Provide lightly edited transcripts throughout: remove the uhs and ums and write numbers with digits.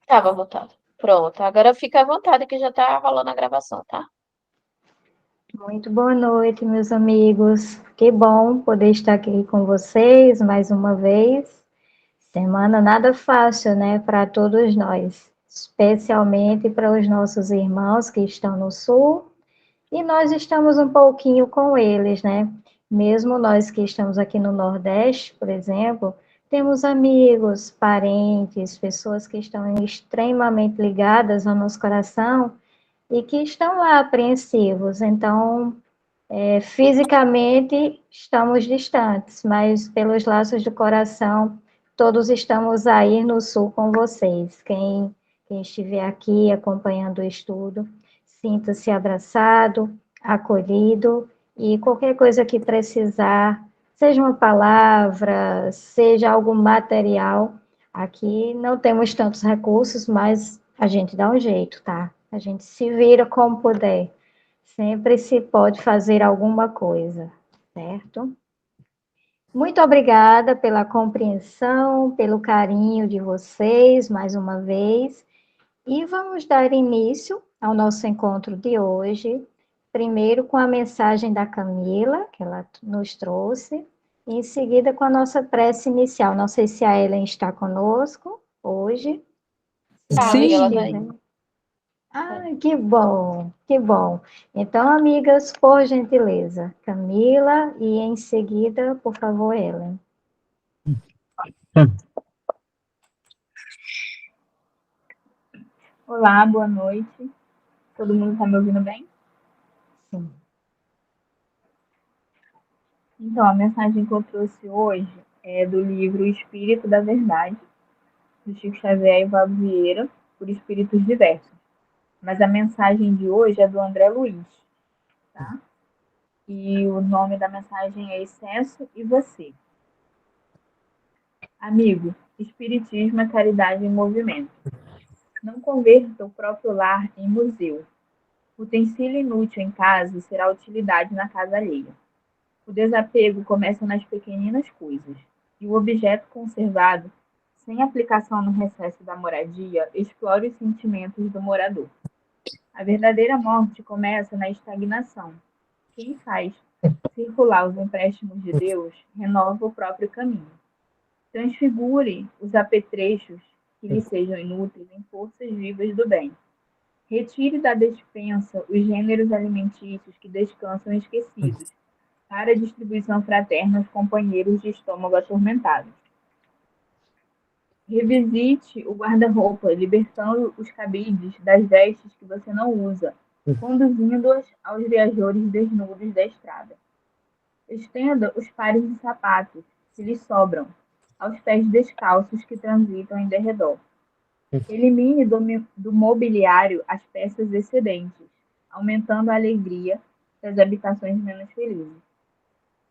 Estava mutado. Pronto, agora fica à vontade que já tá rolando a gravação, tá? Muito boa noite, meus amigos. Que bom poder estar aqui com vocês mais uma vez. Semana nada fácil, né, para todos nós, especialmente para os nossos irmãos que estão no sul, e nós estamos um pouquinho com eles, né? Mesmo nós que estamos aqui no Nordeste, por exemplo, temos amigos, parentes, pessoas que estão extremamente ligadas ao nosso coração e que estão lá apreensivos. Então, fisicamente estamos distantes, mas pelos laços do coração, todos estamos aí no sul com vocês. Quem estiver aqui acompanhando o estudo, sinta-se abraçado, acolhido e qualquer coisa que precisar, seja uma palavra, seja algo material, aqui não temos tantos recursos, mas a gente dá um jeito, tá? A gente se vira como puder. Sempre se pode fazer alguma coisa, certo? Muito obrigada pela compreensão, pelo carinho de vocês, mais uma vez. E vamos dar início ao nosso encontro de hoje. Primeiro com a mensagem da Camila, que ela nos trouxe, e em seguida com a nossa prece inicial. Não sei se a Ellen está conosco hoje. Se Tá, não amiga, ela tá Sim, aí. estiver, que bom, que bom. Então, amigas, por gentileza, Camila e em seguida, por favor, Ellen. olá, boa noite. Todo mundo está me ouvindo bem? Sim. Então, a mensagem que eu trouxe hoje é do livro O Espírito da Verdade, do Chico Xavier e Valdo Vieira, por espíritos diversos. Mas a mensagem de hoje é do André Luiz, tá? E o nome da mensagem é Excesso e Você. Amigo, Espiritismo é caridade em movimento. Não converta o próprio lar em museu. Utensílio inútil em casa será utilidade na casa alheia. O desapego começa nas pequeninas coisas, e o objeto conservado, sem aplicação no recesso da moradia, explora os sentimentos do morador. A verdadeira morte começa na estagnação. Quem faz circular os empréstimos de Deus renova o próprio caminho. Transfigure os apetrechos que lhe sejam inúteis em forças vivas do bem. Retire da despensa os gêneros alimentícios que descansam esquecidos, para a distribuição fraterna aos companheiros de estômago atormentados. Revisite o guarda-roupa, libertando os cabides das vestes que você não usa, conduzindo-as aos viajores desnudos da estrada. Estenda os pares de sapatos, que lhe sobram, aos pés descalços que transitam em derredor. Elimine do mobiliário as peças excedentes, aumentando a alegria das habitações menos felizes.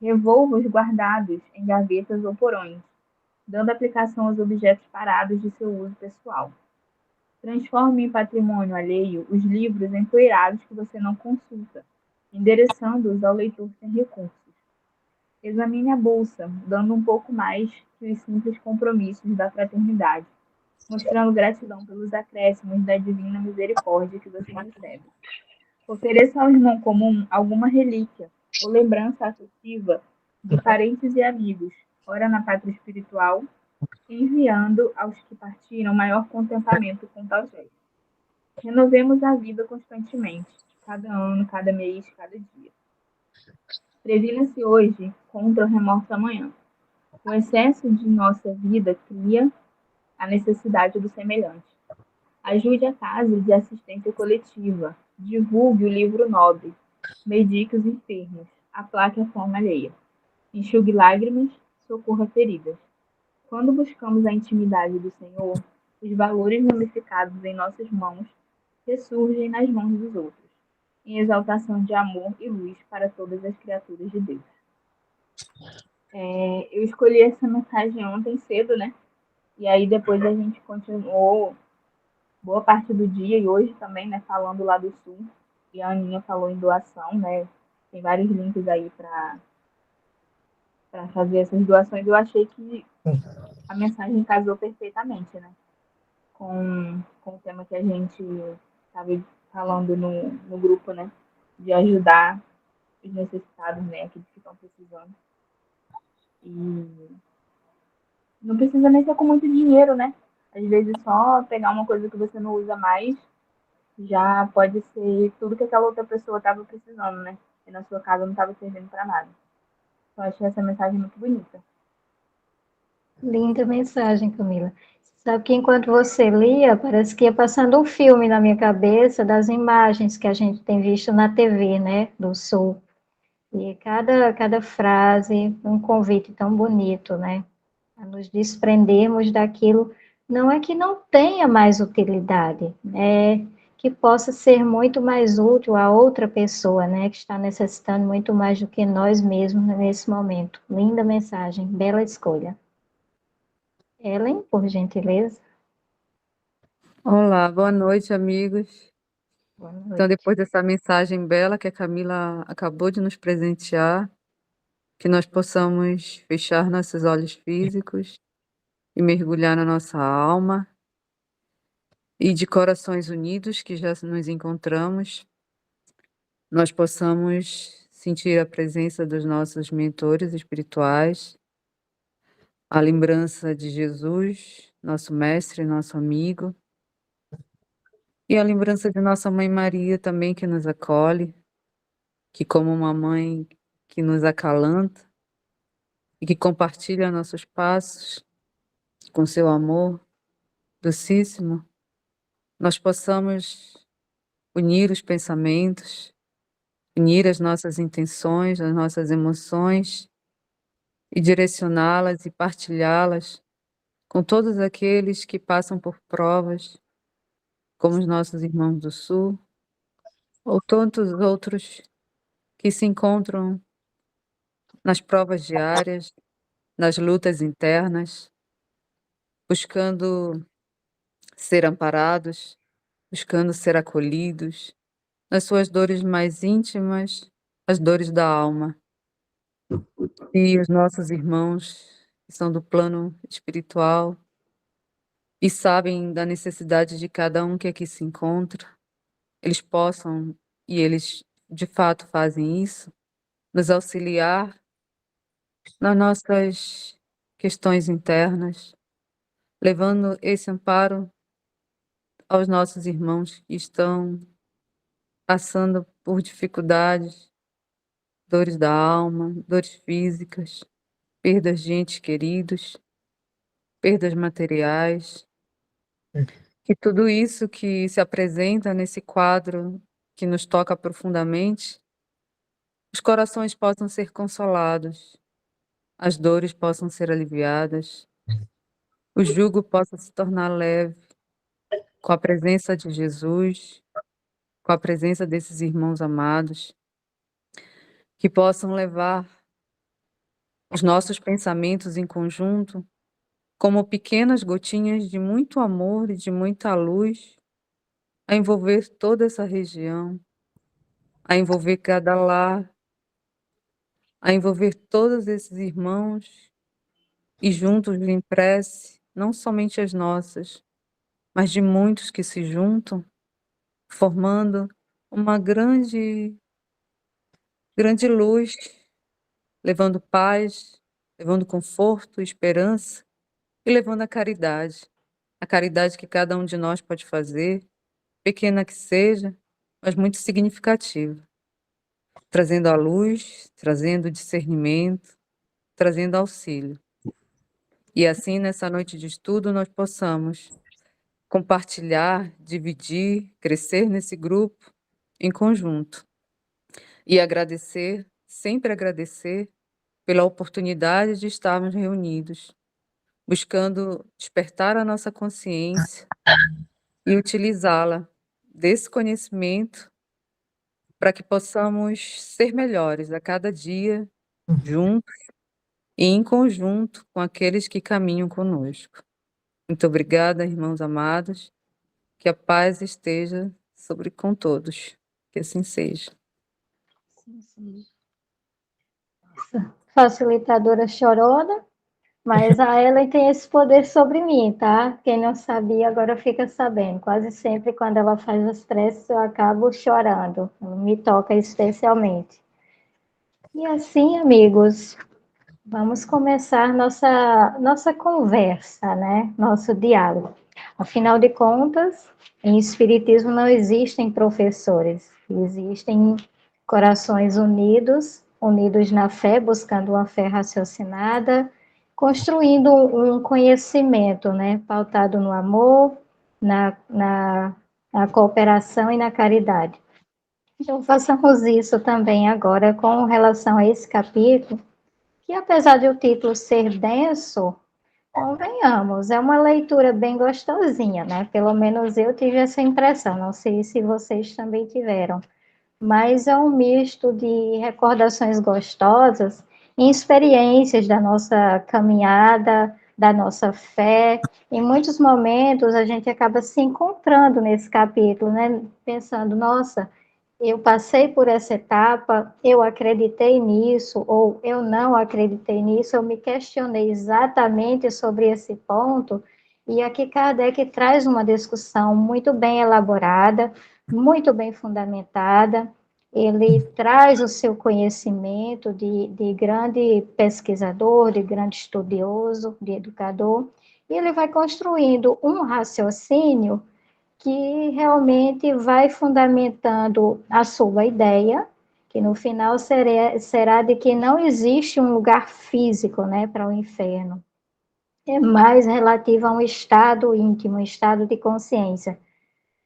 Revolva-os guardados em gavetas ou porões, dando aplicação aos objetos parados de seu uso pessoal. Transforme em patrimônio alheio os livros empoeirados que você não consulta, endereçando-os ao leitor sem recursos. Examine a bolsa, dando um pouco mais que os simples compromissos da fraternidade, mostrando gratidão pelos acréscimos da divina misericórdia que você recebe. Ofereça ao irmão comum alguma relíquia ou lembrança afetiva de parentes e amigos, ora na pátria espiritual, enviando aos que partiram maior contentamento com tal gesto. Renovemos a vida constantemente, cada ano, cada mês, cada dia. Previna-se hoje contra o remorso amanhã. O excesso de nossa vida cria a necessidade do semelhante. Ajude a casa de assistência coletiva. Divulgue o livro nobre. Medique os enfermos. Aplaque a fome alheia. Enxugue lágrimas. Socorra feridas. Quando buscamos a intimidade do Senhor, os valores mumificados em nossas mãos ressurgem nas mãos dos outros, em exaltação de amor e luz para todas as criaturas de Deus. Eu escolhi essa mensagem ontem cedo, né? E aí depois a gente continuou boa parte do dia e hoje também, né, falando lá do Sul. E a Aninha falou em doação, né? Tem vários links aí para fazer essas doações. Eu achei que a mensagem casou perfeitamente, né? com o tema que a gente estava falando no grupo, né? De ajudar os necessitados, né? Aqueles que estão precisando. E não precisa nem ser com muito dinheiro, né? Às vezes só pegar uma coisa que você não usa mais já pode ser tudo que aquela outra pessoa estava precisando, né? E na sua casa não estava servindo para nada. Eu achei essa mensagem muito bonita. Linda mensagem, Camila. Sabe que enquanto você lia, parece que ia passando um filme na minha cabeça das imagens que a gente tem visto na TV, né, do Sul. E cada frase, um convite tão bonito, né, a nos desprendermos daquilo, não é que não tenha mais utilidade, é que possa ser muito mais útil a outra pessoa, né, que está necessitando muito mais do que nós mesmos nesse momento. Linda mensagem, bela escolha. Ellen, por gentileza. Olá, boa noite, amigos. Boa Então, noite. depois dessa mensagem bela que a Camila acabou de nos presentear, que nós possamos fechar nossos olhos físicos e mergulhar na nossa alma, e de corações unidos que já nos encontramos, nós possamos sentir a presença dos nossos mentores espirituais, a lembrança de Jesus, nosso mestre, nosso amigo, e a lembrança de nossa Mãe Maria também, que nos acolhe, que como uma mãe que nos acalanta e que compartilha nossos passos com seu amor docíssimo, nós possamos unir os pensamentos, unir as nossas intenções, as nossas emoções e direcioná-las e partilhá-las com todos aqueles que passam por provas, como os nossos irmãos do Sul, ou tantos outros que se encontram nas provas diárias, nas lutas internas, buscando ser amparados, buscando ser acolhidos, nas suas dores mais íntimas, as dores da alma. E os nossos irmãos que são do plano espiritual e sabem da necessidade de cada um que aqui se encontra, eles possam, e eles de fato fazem isso, nos auxiliar nas nossas questões internas, levando esse amparo aos nossos irmãos que estão passando por dificuldades, dores da alma, dores físicas, perdas de entes queridos, perdas materiais, que tudo isso que se apresenta nesse quadro que nos toca profundamente, os corações possam ser consolados, as dores possam ser aliviadas, o jugo possa se tornar leve com a presença de Jesus, com a presença desses irmãos amados, que possam levar os nossos pensamentos em conjunto como pequenas gotinhas de muito amor e de muita luz a envolver toda essa região, a envolver cada lar, a envolver todos esses irmãos e juntos em prece, não somente as nossas, mas de muitos que se juntam, formando uma grande luz, levando paz, levando conforto, esperança e levando a caridade que cada um de nós pode fazer, pequena que seja, mas muito significativa, trazendo a luz, trazendo discernimento, trazendo auxílio. E assim, nessa noite de estudo, nós possamos compartilhar, dividir, crescer nesse grupo em conjunto. E agradecer, sempre agradecer, pela oportunidade de estarmos reunidos, buscando despertar a nossa consciência e utilizá-la desse conhecimento para que possamos ser melhores a cada dia, juntos e em conjunto com aqueles que caminham conosco. Muito obrigada, irmãos amados. Que a paz esteja sobre com todos. Que assim seja. Sim, sim. Facilitadora chorona, Mas a Ellen tem esse poder sobre mim, tá? Quem não sabia agora fica sabendo. Quase sempre quando ela faz as preces eu acabo chorando. Ela me toca especialmente. E assim, amigos, vamos começar nossa conversa, né? Nosso diálogo. Afinal de contas, em Espiritismo não existem professores, existem corações unidos, unidos na fé, buscando uma fé raciocinada, construindo um conhecimento, né? Pautado no amor, na cooperação e na caridade. Então, façamos isso também agora com relação a esse capítulo, que apesar de o título ser denso, convenhamos, é uma leitura bem gostosinha, né? Pelo menos eu tive essa impressão, não sei se vocês também tiveram. Mas é um misto de recordações gostosas e experiências da nossa caminhada, da nossa fé. Em muitos momentos a gente acaba se encontrando nesse capítulo, né? Pensando, nossa, eu passei por essa etapa, eu acreditei nisso, ou eu não acreditei nisso, eu me questionei exatamente sobre esse ponto, e aqui Kardec traz uma discussão muito bem elaborada, muito bem fundamentada, ele traz o seu conhecimento de grande pesquisador, de grande estudioso, de educador, e ele vai construindo um raciocínio que realmente vai fundamentando a sua ideia, que no final será de que não existe um lugar físico, né, para o inferno. É mais relativo a um estado íntimo, um estado de consciência.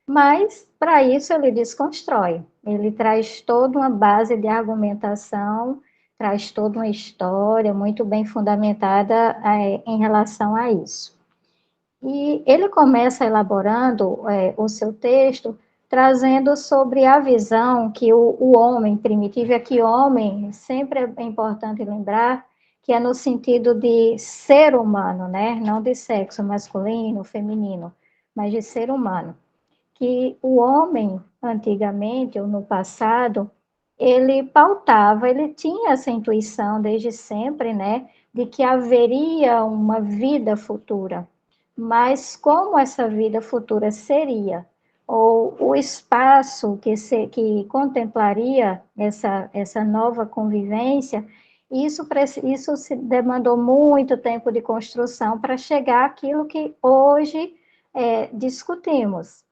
Mas, para isso, ele desconstrói. Ele traz toda uma base de argumentação, traz toda uma história muito bem fundamentada em relação a isso. E ele começa elaborando o seu texto, trazendo sobre a visão que o homem primitivo, e aqui homem, sempre é importante lembrar, que é no sentido de ser humano, né? Não de sexo masculino, feminino, mas de ser humano. Que o homem, antigamente, ou no passado, ele pautava, ele tinha essa intuição desde sempre, né? De que haveria uma vida futura, mas como essa vida futura seria, ou o espaço que contemplaria essa nova convivência, isso se demandou muito tempo de construção para chegar àquilo que hoje discutimos.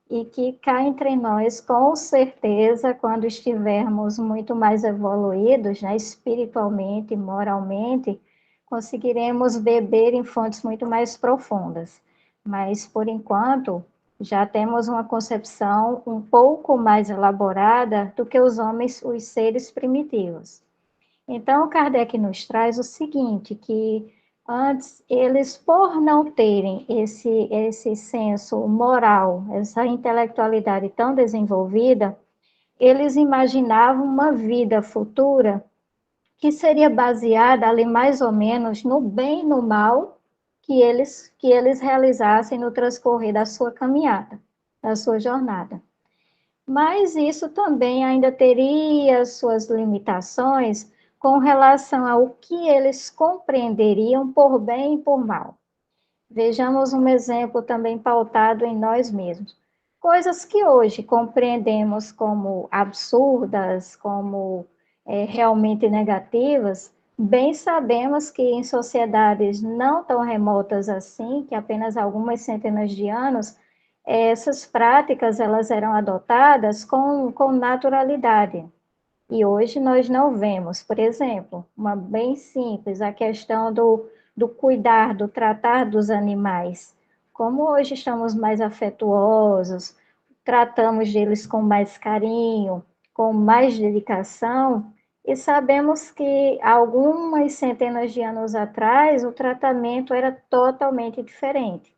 E que cá entre nós, com certeza, quando estivermos muito mais evoluídos, né, espiritualmente, moralmente, conseguiremos beber em fontes muito mais profundas. Mas, por enquanto, já temos uma concepção um pouco mais elaborada do que os homens, os seres primitivos. Então, Kardec nos traz o seguinte, que antes, eles, por não terem esse senso moral, essa intelectualidade tão desenvolvida, eles imaginavam uma vida futura que seria baseada ali mais ou menos no bem e no mal que eles realizassem no transcorrer da sua caminhada, da sua jornada. Mas isso também ainda teria suas limitações com relação ao que eles compreenderiam por bem e por mal. Vejamos um exemplo também pautado em nós mesmos. Coisas que hoje compreendemos como absurdas, como realmente negativas, bem sabemos que em sociedades não tão remotas assim, que apenas algumas centenas de anos, essas práticas elas eram adotadas com naturalidade. E hoje nós não vemos, por exemplo, uma bem simples, a questão do cuidar, do tratar dos animais. Como hoje estamos mais afetuosos, tratamos deles com mais carinho, com mais dedicação, e sabemos que algumas centenas de anos atrás o tratamento era totalmente diferente.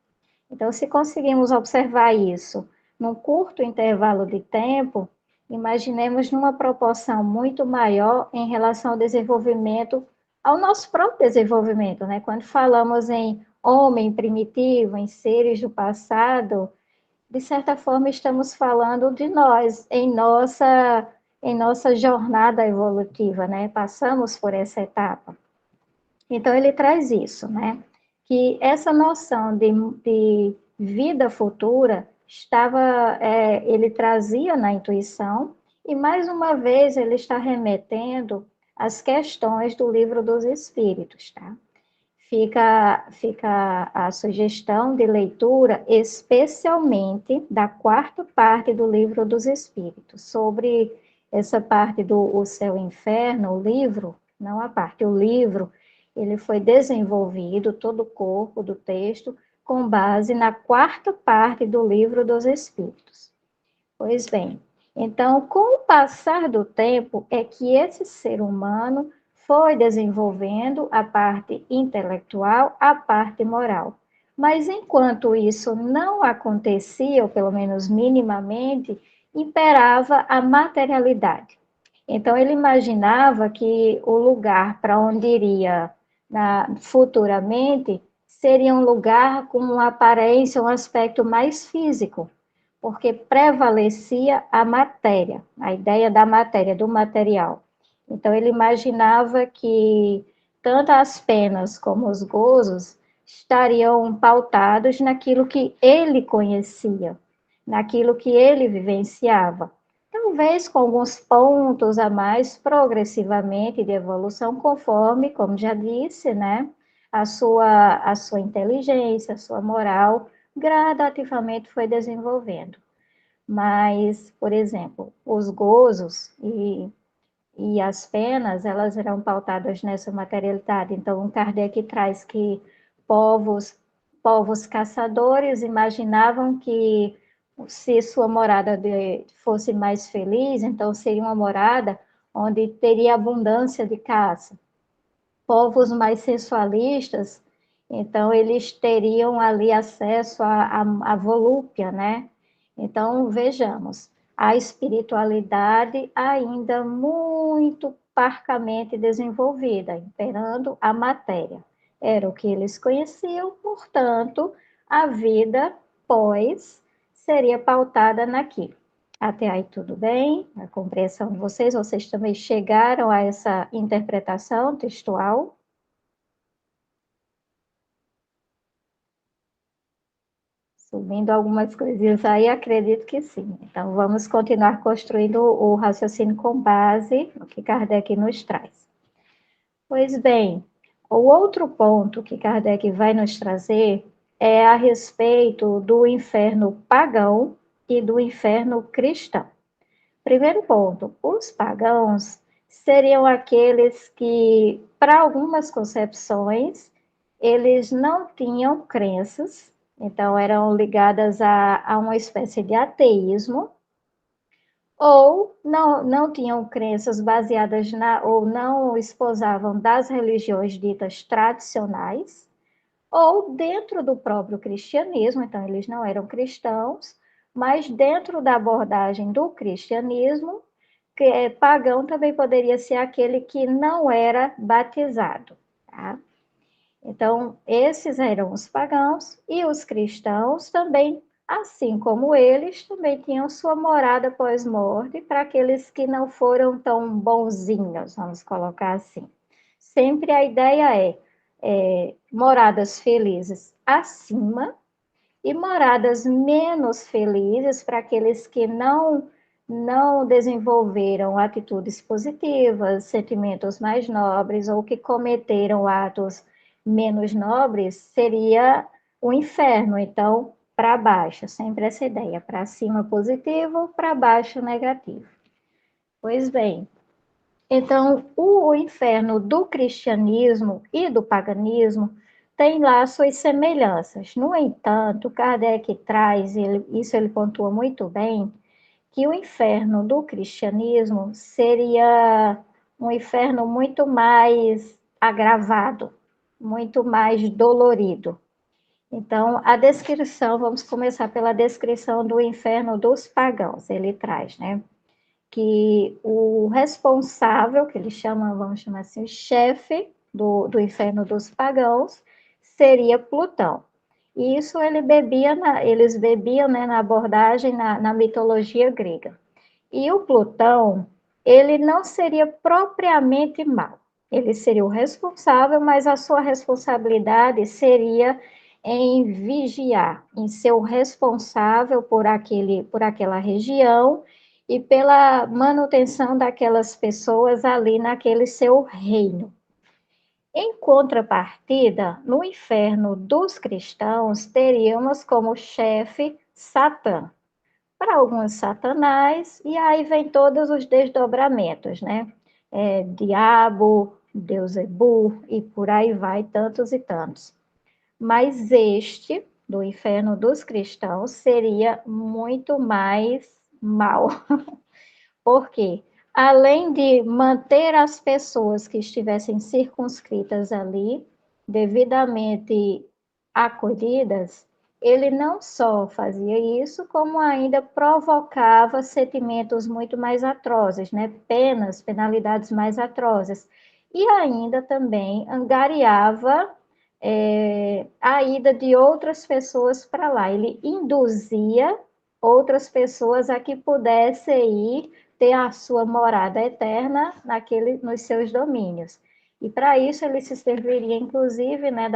Então, se conseguimos observar isso num curto intervalo de tempo, imaginemos numa proporção muito maior em relação ao desenvolvimento, ao nosso próprio desenvolvimento, né? Quando falamos em homem primitivo, em seres do passado, de certa forma estamos falando de nós, em nossa jornada evolutiva, né? Passamos por essa etapa. Então, ele traz isso, né? Que essa noção de vida futura ele trazia na intuição, e mais uma vez ele está remetendo às questões do livro dos Espíritos, tá? Fica a sugestão de leitura, especialmente da quarta parte do livro dos Espíritos, sobre essa parte do O Céu e o Inferno, o livro, não a parte, o livro, ele foi desenvolvido, todo o corpo do texto, com base na quarta parte do livro dos Espíritos. Pois bem, então, com o passar do tempo, é que esse ser humano foi desenvolvendo a parte intelectual, a parte moral. Mas enquanto isso não acontecia, ou pelo menos minimamente, imperava a materialidade. Então, ele imaginava que o lugar para onde iria futuramente seria um lugar com uma aparência, um aspecto mais físico, porque prevalecia a matéria, a ideia da matéria, do material. Então, ele imaginava que tanto as penas como os gozos estariam pautados naquilo que ele conhecia, naquilo que ele vivenciava. Talvez com alguns pontos a mais, progressivamente, de evolução, conforme, como já disse, né, a sua inteligência, a sua moral, gradativamente foi desenvolvendo. Mas, por exemplo, os gozos e as penas, elas eram pautadas nessa materialidade. Então, Kardec traz que povos caçadores imaginavam que se sua morada fosse mais feliz, então seria uma morada onde teria abundância de caça. Povos mais sensualistas, então eles teriam ali acesso à volúpia, né? Então, vejamos, a espiritualidade ainda muito parcamente desenvolvida, imperando a matéria. Era o que eles conheciam, portanto, a vida pós seria pautada naquilo. Até aí tudo bem? A compreensão de vocês também chegaram a essa interpretação textual? Subindo algumas coisinhas aí, acredito que sim. Então, vamos continuar construindo o raciocínio com base no que Kardec nos traz. Pois bem, o outro ponto que Kardec vai nos trazer é a respeito do inferno pagão e do inferno cristão. Primeiro ponto, os pagãos seriam aqueles que, para algumas concepções, eles não tinham crenças, então eram ligadas a uma espécie de ateísmo, ou não tinham crenças baseadas ou não esposavam das religiões ditas tradicionais, ou dentro do próprio cristianismo, então eles não eram cristãos, mas dentro da abordagem do cristianismo, pagão também poderia ser aquele que não era batizado, tá? Então, esses eram os pagãos, e os cristãos também, assim como eles, também tinham sua morada pós-morte para aqueles que não foram tão bonzinhos, vamos colocar assim. Sempre a ideia é moradas felizes acima e moradas menos felizes para aqueles que não desenvolveram atitudes positivas, sentimentos mais nobres ou que cometeram atos menos nobres, seria o inferno. Então, para baixo, sempre essa ideia, para cima positivo, para baixo negativo. Pois bem, então o inferno do cristianismo e do paganismo tem lá suas semelhanças. No entanto, Kardec traz, isso ele pontua muito bem, que o inferno do cristianismo seria um inferno muito mais agravado, muito mais dolorido. Então, a descrição, vamos começar pela descrição do inferno dos pagãos, ele traz, né? Que o responsável, que ele chama, vamos chamar assim, o chefe do inferno dos pagãos, seria Plutão. E isso eles bebiam, né, na abordagem, na mitologia grega. E o Plutão, ele não seria propriamente mau. Ele seria o responsável, mas a sua responsabilidade seria em vigiar, em ser o responsável por aquela região e pela manutenção daquelas pessoas ali naquele seu reino. Em contrapartida, no inferno dos cristãos, teríamos como chefe Satã. Para alguns, Satanás, e aí vem todos os desdobramentos, né? Diabo, Beuzebu, e por aí vai, tantos e tantos. Mas este, do inferno dos cristãos, seria muito mais mal. Por quê? Além de manter as pessoas que estivessem circunscritas ali, devidamente acolhidas, ele não só fazia isso, como ainda provocava sentimentos muito mais atrozes, né? Penalidades mais atrozes. E ainda também angariava a ida de outras pessoas para lá. Ele induzia outras pessoas a que pudessem ir ter a sua morada eterna nos seus domínios. E para isso ele se serviria, inclusive, né,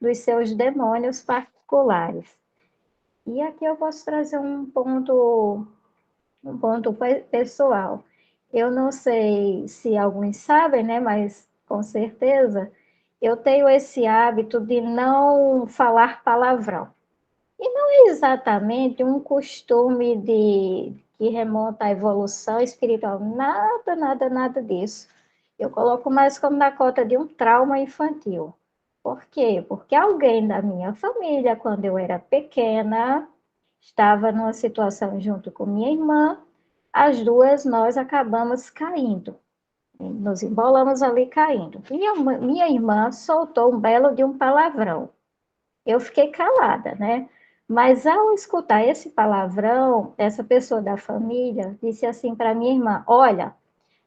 dos seus demônios particulares. E aqui eu posso trazer um ponto pessoal. Eu não sei se alguns sabem, né, mas com certeza eu tenho esse hábito de não falar palavrão. E não é exatamente um costume que remonta à evolução espiritual. Nada, nada, nada disso. Eu coloco mais como na cota de um trauma infantil. Por quê? Porque alguém da minha família, quando eu era pequena, estava numa situação junto com minha irmã, as duas nós acabamos caindo. Nos embolamos ali caindo. Minha irmã soltou um belo de um palavrão. Eu fiquei calada, né? Mas ao escutar esse palavrão, essa pessoa da família disse assim para minha irmã: Olha,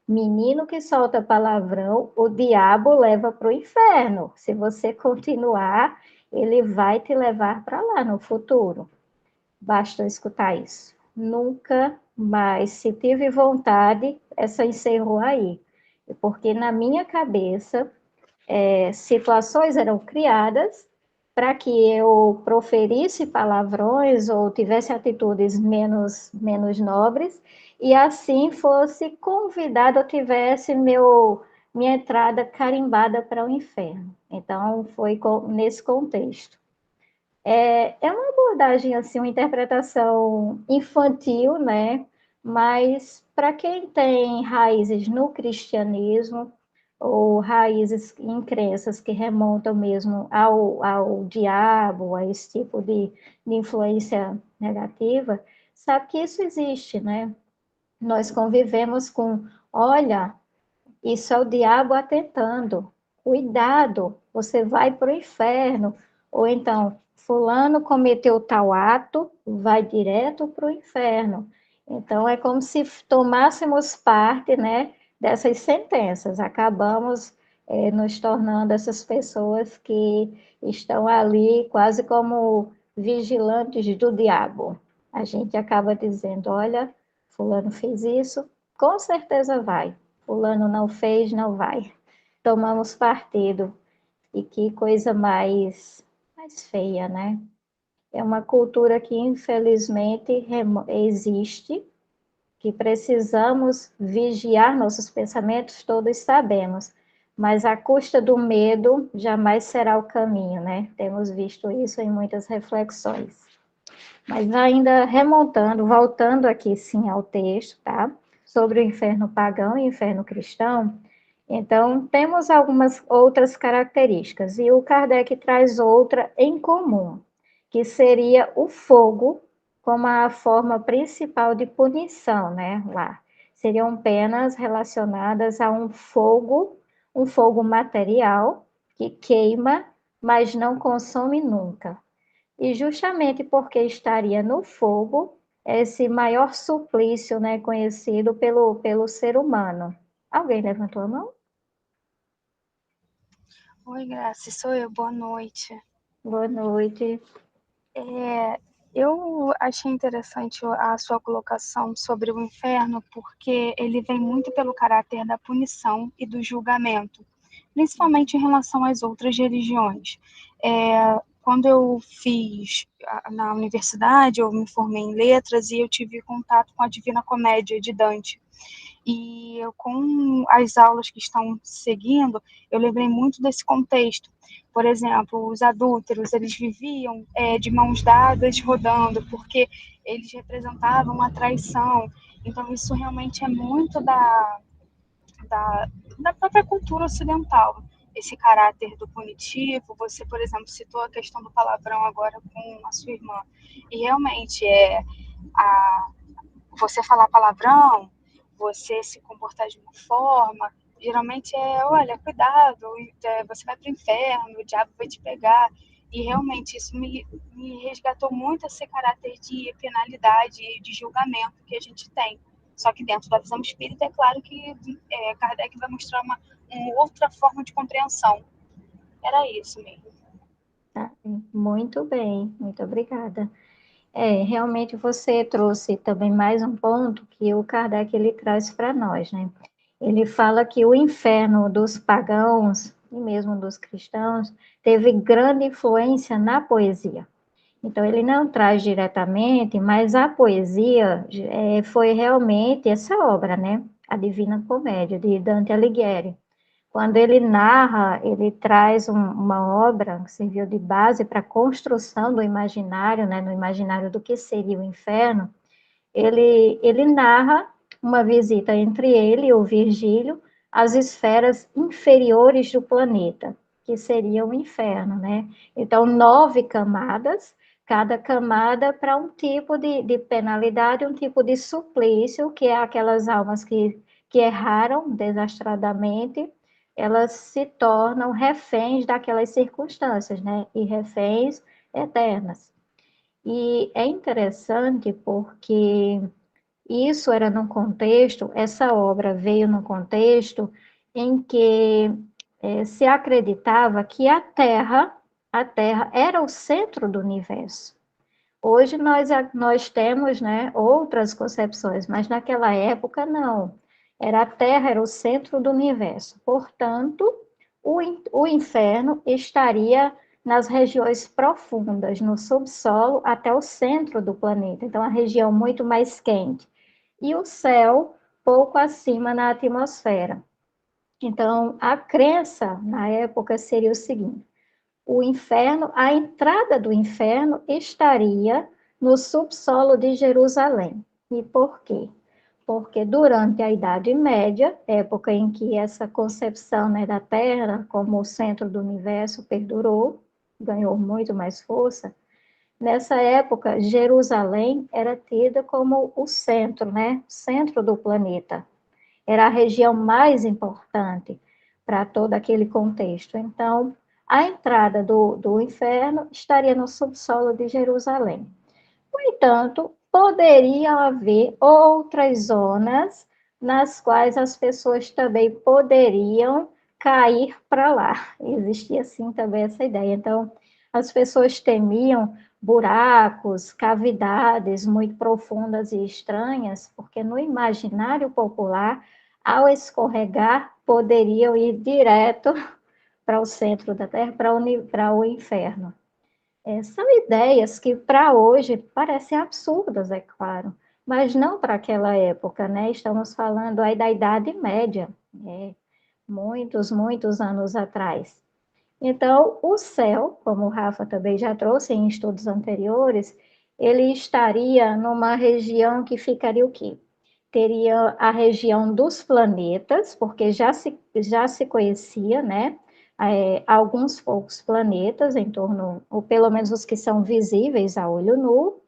menino que solta palavrão, o diabo leva para o inferno. Se você continuar, ele vai te levar para lá no futuro. Basta eu escutar isso. Nunca mais, se tive vontade, essa encerrou aí. Porque na minha cabeça, situações eram criadas para que eu proferisse palavrões ou tivesse atitudes menos nobres, e assim fosse convidada, ou tivesse minha entrada carimbada para o inferno. Então, foi nesse contexto. É uma abordagem, assim, uma interpretação infantil, né? Mas para quem tem raízes no cristianismo, ou raízes em crenças que remontam mesmo ao diabo, a esse tipo de influência negativa, sabe que isso existe, né? Nós convivemos com, olha, isso é o diabo atentando, cuidado, você vai para o inferno, ou então, fulano cometeu tal ato, vai direto para o inferno. Então, é como se tomássemos parte, né, dessas sentenças, acabamos nos tornando essas pessoas que estão ali quase como vigilantes do diabo. A gente acaba dizendo, olha, fulano fez isso, com certeza vai. Fulano não fez, não vai. Tomamos partido. E que coisa mais feia, né? É uma cultura que, infelizmente, existe, que precisamos vigiar nossos pensamentos, todos sabemos, mas à custa do medo jamais será o caminho, né? Temos visto isso em muitas reflexões. Mas ainda remontando, voltando aqui sim ao texto, tá? Sobre o inferno pagão e o inferno cristão, então temos algumas outras características, e o Kardec traz outra em comum, que seria o fogo como a forma principal de punição, né, lá. Seriam penas relacionadas a um fogo material que queima, mas não consome nunca. E justamente porque estaria no fogo, esse maior suplício, né, conhecido pelo ser humano. Alguém levantou a mão? Oi, Graça, sou eu, boa noite. Boa noite. achei interessante a sua colocação sobre o inferno, porque ele vem muito pelo caráter da punição e do julgamento, principalmente em relação às outras religiões. Quando eu fiz na universidade, eu me formei em letras e eu tive contato com a Divina Comédia de Dante. E com as aulas que estão seguindo, eu lembrei muito desse contexto. Por exemplo, os adúlteros, eles viviam de mãos dadas, rodando, porque eles representavam a traição. Então, isso realmente é muito da própria cultura ocidental, esse caráter do punitivo. Você, por exemplo, citou a questão do palavrão agora com a sua irmã. E realmente, você falar palavrão, você se comportar de uma forma, geralmente olha, cuidado, você vai para o inferno, o diabo vai te pegar. E realmente isso me resgatou muito esse caráter de penalidade, de julgamento que a gente tem. Só que dentro da visão espírita, é claro que Kardec vai mostrar uma outra forma de compreensão. Era isso mesmo. Tá, muito bem, muito obrigada. Realmente você trouxe também mais um ponto que o Kardec ele traz para nós, né? Ele fala que o inferno dos pagãos e mesmo dos cristãos teve grande influência na poesia. Então, ele não traz diretamente, mas a poesia foi realmente essa obra, né? A Divina Comédia, de Dante Alighieri. Quando ele narra, ele traz uma obra que serviu de base para a construção do imaginário, né? No imaginário do que seria o inferno. Ele narra uma visita entre ele e o Virgílio às esferas inferiores do planeta, que seria o inferno, né? Então, 9 camadas, cada camada para um tipo de penalidade, um tipo de suplício, que é aquelas almas que erraram desastradamente, elas se tornam reféns daquelas circunstâncias, né? E reféns eternas. E é interessante porque isso era num contexto, essa obra veio num contexto em que se acreditava que a Terra era o centro do universo. Hoje nós temos, né, outras concepções, mas naquela época não. A Terra era o centro do universo. Portanto, o inferno estaria nas regiões profundas, no subsolo, até o centro do planeta. Então, a região muito mais quente. E o céu pouco acima na atmosfera. Então, a crença na época seria o seguinte: o inferno, a entrada do inferno estaria no subsolo de Jerusalém. E por quê? Porque durante a Idade Média, época em que essa concepção, né, da Terra como o centro do universo perdurou, ganhou muito mais força, nessa época, Jerusalém era tida como o centro, né, centro do planeta. Era a região mais importante para todo aquele contexto. Então, a entrada do inferno estaria no subsolo de Jerusalém. No entanto, poderiam haver outras zonas nas quais as pessoas também poderiam cair para lá. Existia, sim, também essa ideia. Então, as pessoas temiam buracos, cavidades muito profundas e estranhas, porque no imaginário popular, ao escorregar, poderiam ir direto para o centro da Terra, para o inferno. São ideias que para hoje parecem absurdas, é claro, mas não para aquela época, né? Estamos falando aí da Idade Média, muitos anos atrás. Então, o céu, como o Rafa também já trouxe em estudos anteriores, ele estaria numa região que ficaria o quê? Teria a região dos planetas, porque já se conhecia, né? Alguns poucos planetas em torno, ou pelo menos os que são visíveis a olho nu,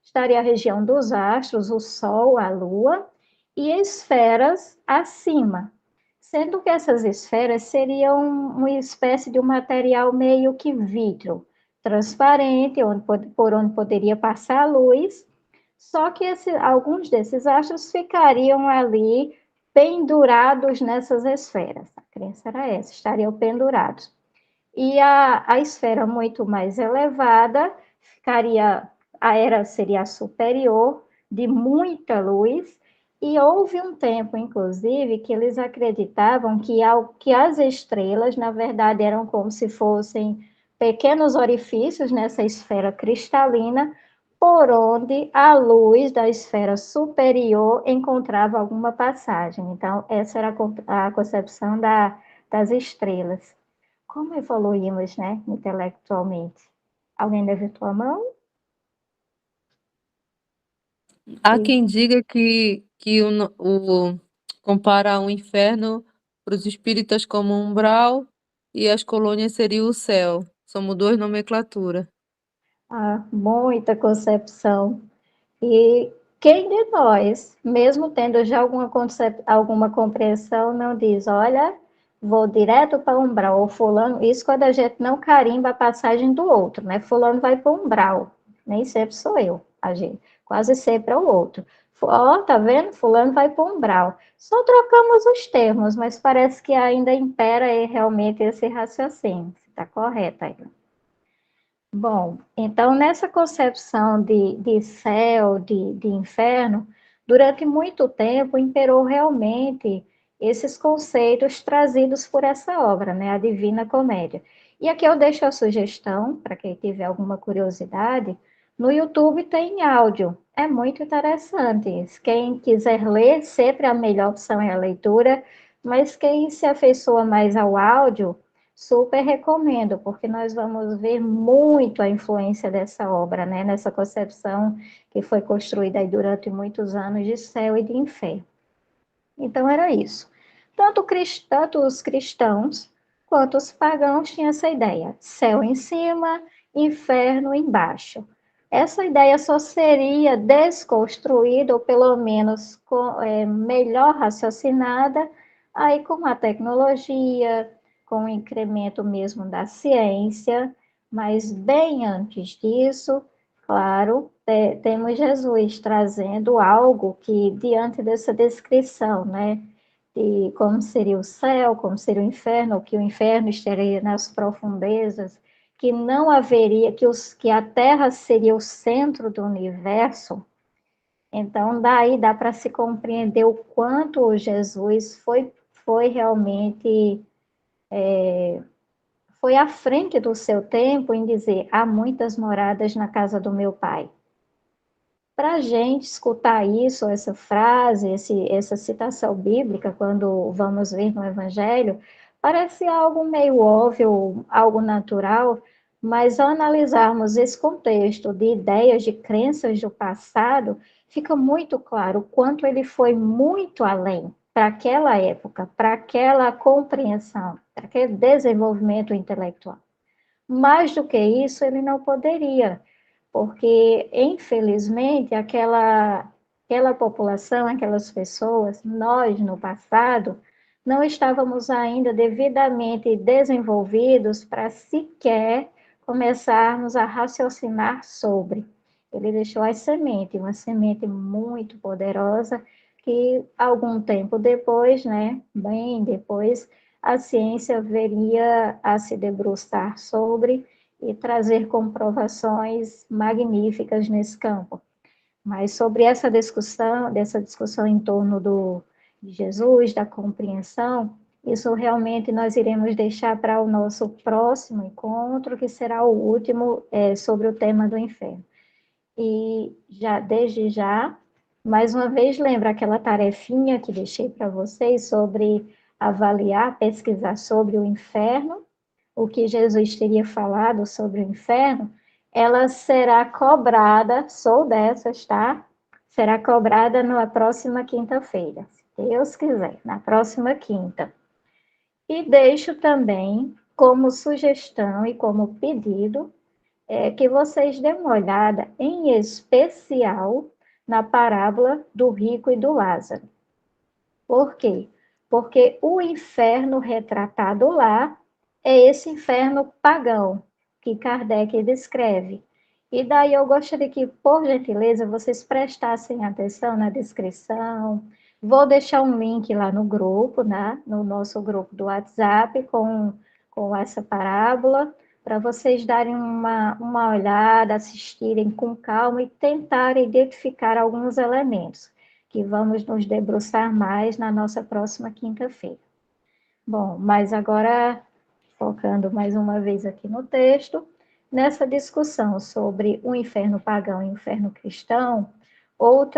estaria a região dos astros, o Sol, a Lua, e esferas acima, sendo que essas esferas seriam uma espécie de um material meio que vítreo, transparente, por onde poderia passar a luz, só que alguns desses astros ficariam ali pendurados nessas esferas. A crença era essa, estariam pendurados. E a esfera muito mais elevada ficaria a era seria a superior, de muita luz, e houve um tempo, inclusive, que eles acreditavam que as estrelas, na verdade, eram como se fossem pequenos orifícios nessa esfera cristalina, por onde a luz da esfera superior encontrava alguma passagem. Então, essa era a concepção das estrelas. Como evoluímos, né, intelectualmente? Alguém levantou a mão? Há quem diga que compara o inferno para os espíritas como um umbral e as colônias seriam o céu. Somos duas nomenclaturas. Há muita concepção. E quem de nós, mesmo tendo já alguma compreensão, não diz, olha, vou direto para o umbral, ou fulano, isso quando a gente não carimba a passagem do outro, né? Fulano vai para o umbral, nem sempre sou eu, a gente, quase sempre é o outro. Ó, tá vendo? Fulano vai para o umbral. Só trocamos os termos, mas parece que ainda impera realmente esse raciocínio. Está correto aí. Bom, então nessa concepção de céu, de inferno, durante muito tempo imperou realmente esses conceitos trazidos por essa obra, né, a Divina Comédia. E aqui eu deixo a sugestão, para quem tiver alguma curiosidade, no YouTube tem áudio, é muito interessante. Quem quiser ler, sempre a melhor opção é a leitura, mas quem se afeiçoa mais ao áudio, super recomendo, porque nós vamos ver muito a influência dessa obra, né? Nessa concepção que foi construída aí durante muitos anos de céu e de inferno. Então, era isso. Tanto os cristãos quanto os pagãos tinham essa ideia: céu em cima, inferno embaixo. Essa ideia só seria desconstruída, ou pelo menos melhor raciocinada, aí com a tecnologia, com o incremento mesmo da ciência, mas bem antes disso, claro, temos Jesus trazendo algo que, diante dessa descrição, né, de como seria o céu, como seria o inferno, que o inferno estaria nas profundezas, que não haveria, que a Terra seria o centro do universo. Então, daí dá para se compreender o quanto o Jesus foi realmente foi à frente do seu tempo em dizer: há muitas moradas na casa do meu pai. Para a gente escutar isso, essa frase, essa citação bíblica, quando vamos ver no Evangelho, parece algo meio óbvio, algo natural, mas ao analisarmos esse contexto de ideias, de crenças do passado, fica muito claro o quanto ele foi muito além para aquela época, para aquela compreensão, para aquele desenvolvimento intelectual. Mais do que isso, ele não poderia, porque, infelizmente, aquela população, aquelas pessoas, nós, no passado, não estávamos ainda devidamente desenvolvidos para sequer começarmos a raciocinar sobre. Ele deixou a semente, uma semente muito poderosa, que algum tempo depois, né, bem depois, a ciência veria a se debruçar sobre e trazer comprovações magníficas nesse campo. Mas sobre dessa discussão em torno de Jesus, da compreensão, isso realmente nós iremos deixar para o nosso próximo encontro, que será o último, sobre o tema do inferno. E desde já, mais uma vez, lembra aquela tarefinha que deixei para vocês sobre avaliar, pesquisar sobre o inferno, o que Jesus teria falado sobre o inferno, ela será cobrada, sou dessas, tá? Será cobrada na próxima quinta-feira, se Deus quiser, na próxima quinta. E deixo também como sugestão e como pedido que vocês dêem uma olhada, em especial, na parábola do rico e do Lázaro. Por quê? Porque o inferno retratado lá é esse inferno pagão que Kardec descreve. E daí eu gostaria que, por gentileza, vocês prestassem atenção na descrição. Vou deixar um link lá no grupo, né? No nosso grupo do WhatsApp com essa parábola, para vocês darem uma olhada, assistirem com calma e tentar identificar alguns elementos, que vamos nos debruçar mais na nossa próxima quinta-feira. Bom, mas agora, focando mais uma vez aqui no texto, nessa discussão sobre o inferno pagão e o inferno cristão, outro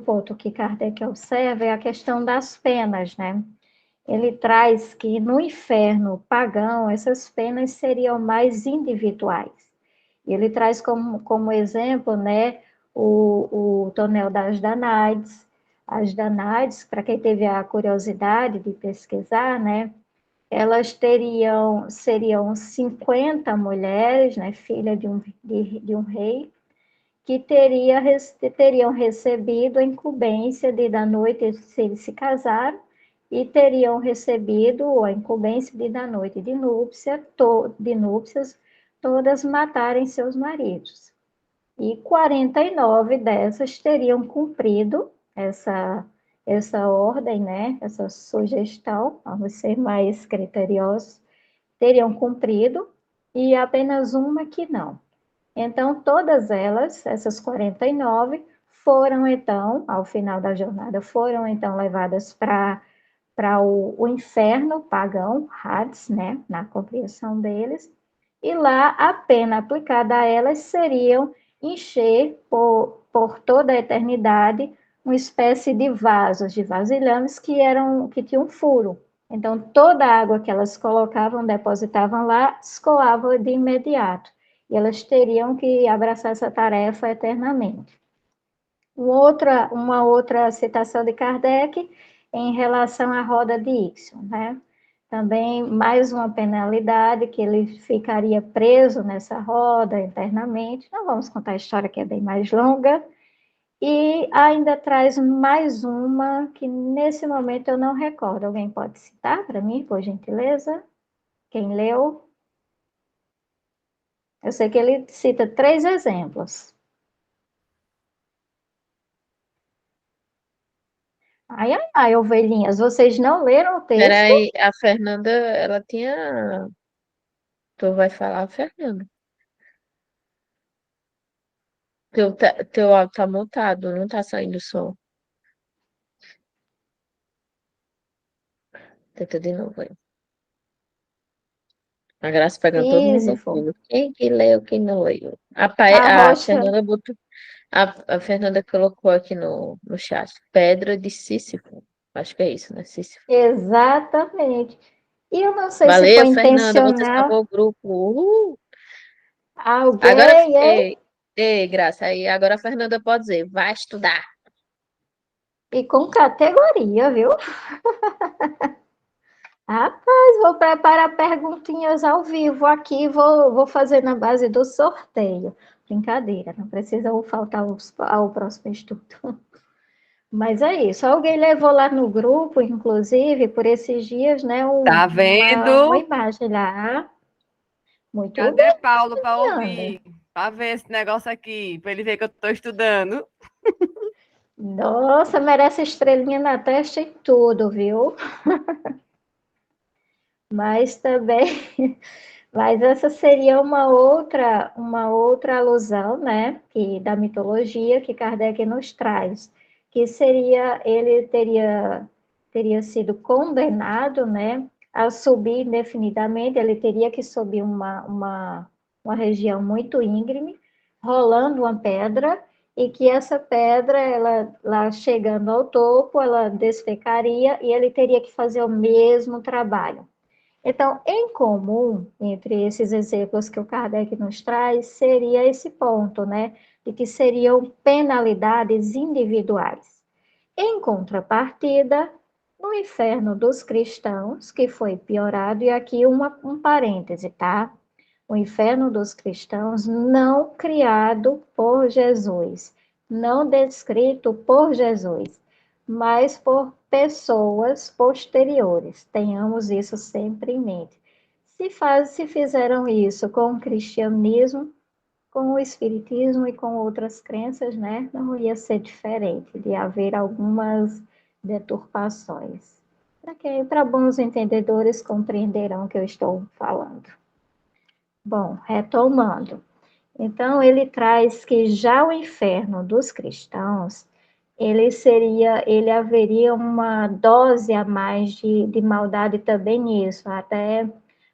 ponto que Kardec observa é a questão das penas, né? Ele traz que no inferno pagão, essas penas seriam mais individuais. Ele traz como exemplo, né, o tonel das Danaides. As Danaides, para quem teve a curiosidade de pesquisar, né, elas seriam 50 mulheres, né, filha de um rei, que teriam recebido a incumbência de, da noite, se eles se casaram, e teriam recebido a incumbência de, da noite de núpcias, todas matarem seus maridos. E 49 dessas teriam cumprido essa ordem, né, essa sugestão, vamos ser mais criteriosos, teriam cumprido, e apenas uma que não. Então, todas elas, essas 49, foram então, ao final da jornada, foram então levadas para o inferno pagão, Hades, né, na compreensão deles, e lá a pena aplicada a elas seriam encher por toda a eternidade uma espécie de vasos, de vasilhames que tinham furo. Então, toda a água que elas colocavam, depositavam lá, escoava de imediato. E elas teriam que abraçar essa tarefa eternamente. Uma outra citação de Kardec em relação à roda de Ixion, né? Também mais uma penalidade, que ele ficaria preso nessa roda eternamente. Não vamos contar a história, que é bem mais longa. E ainda traz mais uma que nesse momento eu não recordo. Alguém pode citar para mim, por gentileza? Quem leu? Eu sei que ele cita 3 exemplos. Ai, ai, ai, ovelhinhas, vocês não leram o texto? Peraí, a Fernanda, ela tinha. Tu vai falar, Fernanda? Teu áudio tá mutado, não tá saindo som. Tenta de novo aí. A Graça pegando todo mundo no Sísifo. pulo. Quem que leu, quem não leu? A A rocha, Fernanda botou. A Fernanda colocou aqui no chat. Pedra de Sísifo. Acho que é isso, né? Sísifo. exatamente. E eu não sei se foi Valeu, Fernanda, você intencional. salvou o grupo. Agora, Alguém, hein? ei, Graça, aí agora a Fernanda pode dizer, vai estudar. E com categoria, viu? Rapaz, vou preparar perguntinhas ao vivo aqui, vou fazer na base do sorteio. Brincadeira, não precisa faltar ao próximo estudo. Mas é isso. Alguém levou lá no grupo, inclusive, por esses dias, né, Tá uma vendo? imagem lá. Muito Cadê bem, Paulo para Ana. ouvir? Para ver esse negócio aqui, para ele ver que eu estou estudando. Nossa, merece estrelinha na testa e tudo, viu? Mas também, mas essa seria uma outra alusão, né, da mitologia que Kardec nos traz, que seria, ele teria sido condenado, né, a subir indefinidamente, ele teria que subir uma região muito íngreme, rolando uma pedra, e que essa pedra, ela lá chegando ao topo, ela despecaria, e ele teria que fazer o mesmo trabalho. Então, em comum, entre esses exemplos que o Kardec nos traz, seria esse ponto, né? De que seriam penalidades individuais. Em contrapartida, no inferno dos cristãos, que foi piorado, e aqui um parêntese, tá? O inferno dos cristãos não criado por Jesus, não descrito por Jesus, mas por pessoas posteriores. Tenhamos isso sempre em mente. Se fizeram isso com o cristianismo, com o espiritismo e com outras crenças, né, não ia ser diferente, de haver algumas deturpações. Para bons entendedores compreenderão o que eu estou falando. Bom, retomando. Então, ele traz que já o inferno dos cristãos, ele haveria uma dose a mais de maldade também nisso, até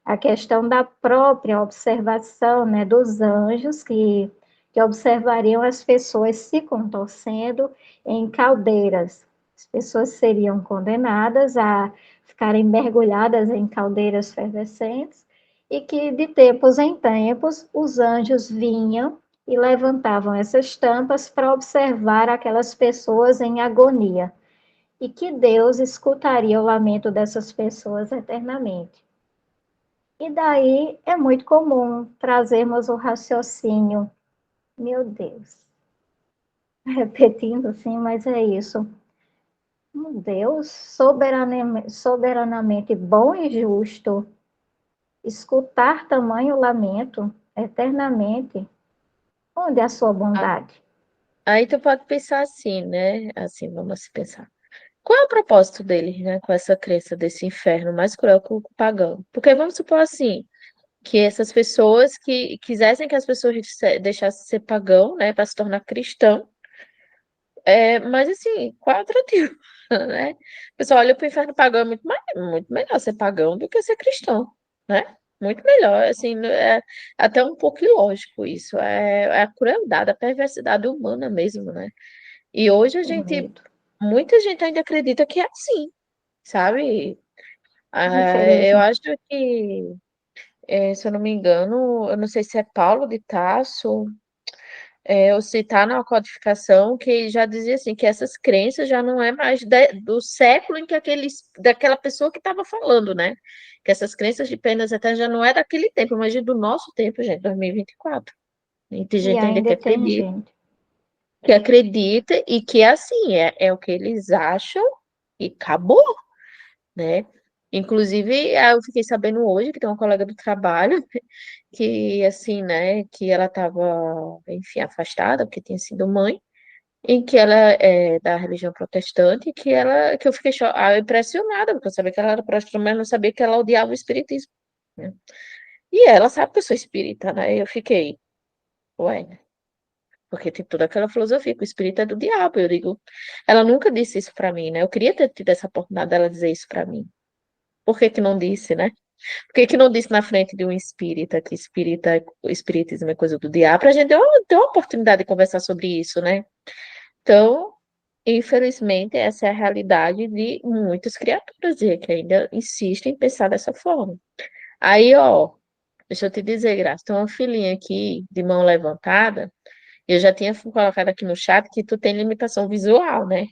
a questão da própria observação, né, dos anjos que observariam as pessoas se contorcendo em caldeiras. As pessoas seriam condenadas a ficarem mergulhadas em caldeiras fervescentes, e que de tempos em tempos os anjos vinham e levantavam essas tampas para observar aquelas pessoas em agonia, e que Deus escutaria o lamento dessas pessoas eternamente. E daí é muito comum trazermos o raciocínio, meu Deus, repetindo assim, mas é isso. Um Deus soberanamente bom e justo, escutar tamanho lamento eternamente, onde é a sua bondade? Aí tu pode pensar assim, né? Assim, vamos pensar. Qual é o propósito deles, né? Com essa crença desse inferno mais cruel que o pagão? Porque vamos supor assim, que essas pessoas que quisessem que as pessoas deixassem de ser pagão, né? Para se tornar cristão. Mas assim, qual é o atrativo? Né? O pessoal olha para o inferno pagão, é muito melhor ser pagão do que ser cristão, né? Muito melhor, assim, é até um pouco ilógico isso. É a crueldade, a perversidade humana mesmo, né? E hoje Medo, muita gente ainda acredita que é assim, sabe? Eu infelizmente. acho que, se eu não me engano, eu não sei se é Paulo de Tarso, ou se está na codificação, que já dizia assim, que essas crenças já não é mais do século em que daquela pessoa que estava falando, né? Que essas crenças de penas eternas já não é daquele tempo, mas do nosso tempo, gente, 2024. E tem E gente ainda ainda tem gente. que acredita e que assim, é o que eles acham e acabou, né? Inclusive, eu fiquei sabendo hoje que tem uma colega do trabalho que, assim, né, que ela estava, enfim, afastada, porque tinha sido mãe, em que ela é da religião protestante, que eu fiquei impressionada, porque eu sabia que ela era protestante, mas não sabia que ela odiava o espiritismo, né? E ela sabe que eu sou espírita, né? E eu fiquei, ué, né? Porque tem toda aquela filosofia que o espírito é do diabo. Eu digo, ela nunca disse isso pra mim, né? Eu queria ter tido essa oportunidade dela dizer isso pra mim. Por que que não disse, né? Por que que não disse na frente de um espírita que o espiritismo é coisa do diabo? Pra gente ter uma oportunidade de conversar sobre isso, né? Então, infelizmente, essa é a realidade de muitas criaturas e que ainda insistem em pensar dessa forma. Aí, ó, deixa eu te dizer, Graça, tem uma filhinha aqui de mão levantada. Eu já tinha colocado aqui no chat que tu tem limitação visual, né?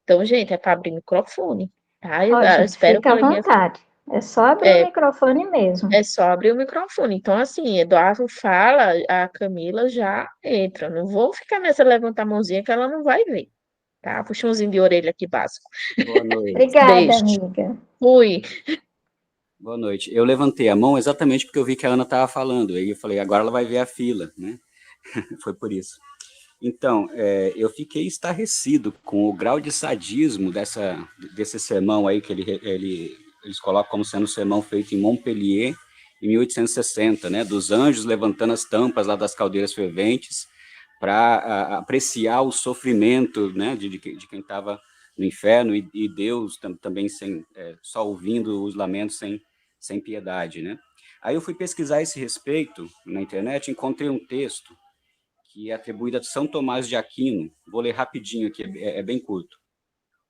Então, gente, é para abrir microfone, tá? Eu Ó, gente, espero que fica à ela minha vontade. É só abrir o é, microfone mesmo. é só abrir o microfone. Então, assim, Eduardo fala, a Camila já entra. Não vou ficar nessa levantar a mãozinha que ela não vai ver, tá? Puxãozinho de orelha aqui básico. Boa noite. Obrigada, Beijo. amiga. Fui. Boa noite. Eu levantei a mão exatamente porque eu vi que a Ana estava falando. Aí eu falei, agora ela vai ver a fila, né? Foi por isso. Então, eu fiquei estarrecido com o grau de sadismo desse sermão aí que eles colocam como sendo um sermão feito em Montpellier, em 1860, né? Dos anjos levantando as tampas lá das caldeiras ferventes para apreciar o sofrimento, né? De quem estava no inferno e Deus também só ouvindo os lamentos sem piedade, né? Aí eu fui pesquisar esse respeito na internet, encontrei um texto que é atribuído a São Tomás de Aquino. Vou ler rapidinho aqui, é bem curto.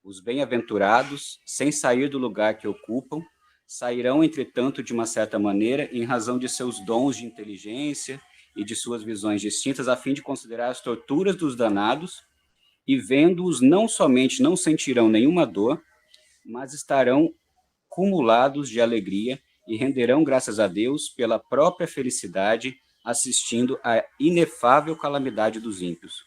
Os bem-aventurados, sem sair do lugar que ocupam, sairão, entretanto, de uma certa maneira, em razão de seus dons de inteligência e de suas visões distintas, a fim de considerar as torturas dos danados, e vendo-os não somente não sentirão nenhuma dor, mas estarão cumulados de alegria e renderão graças a Deus pela própria felicidade, assistindo à inefável calamidade dos ímpios.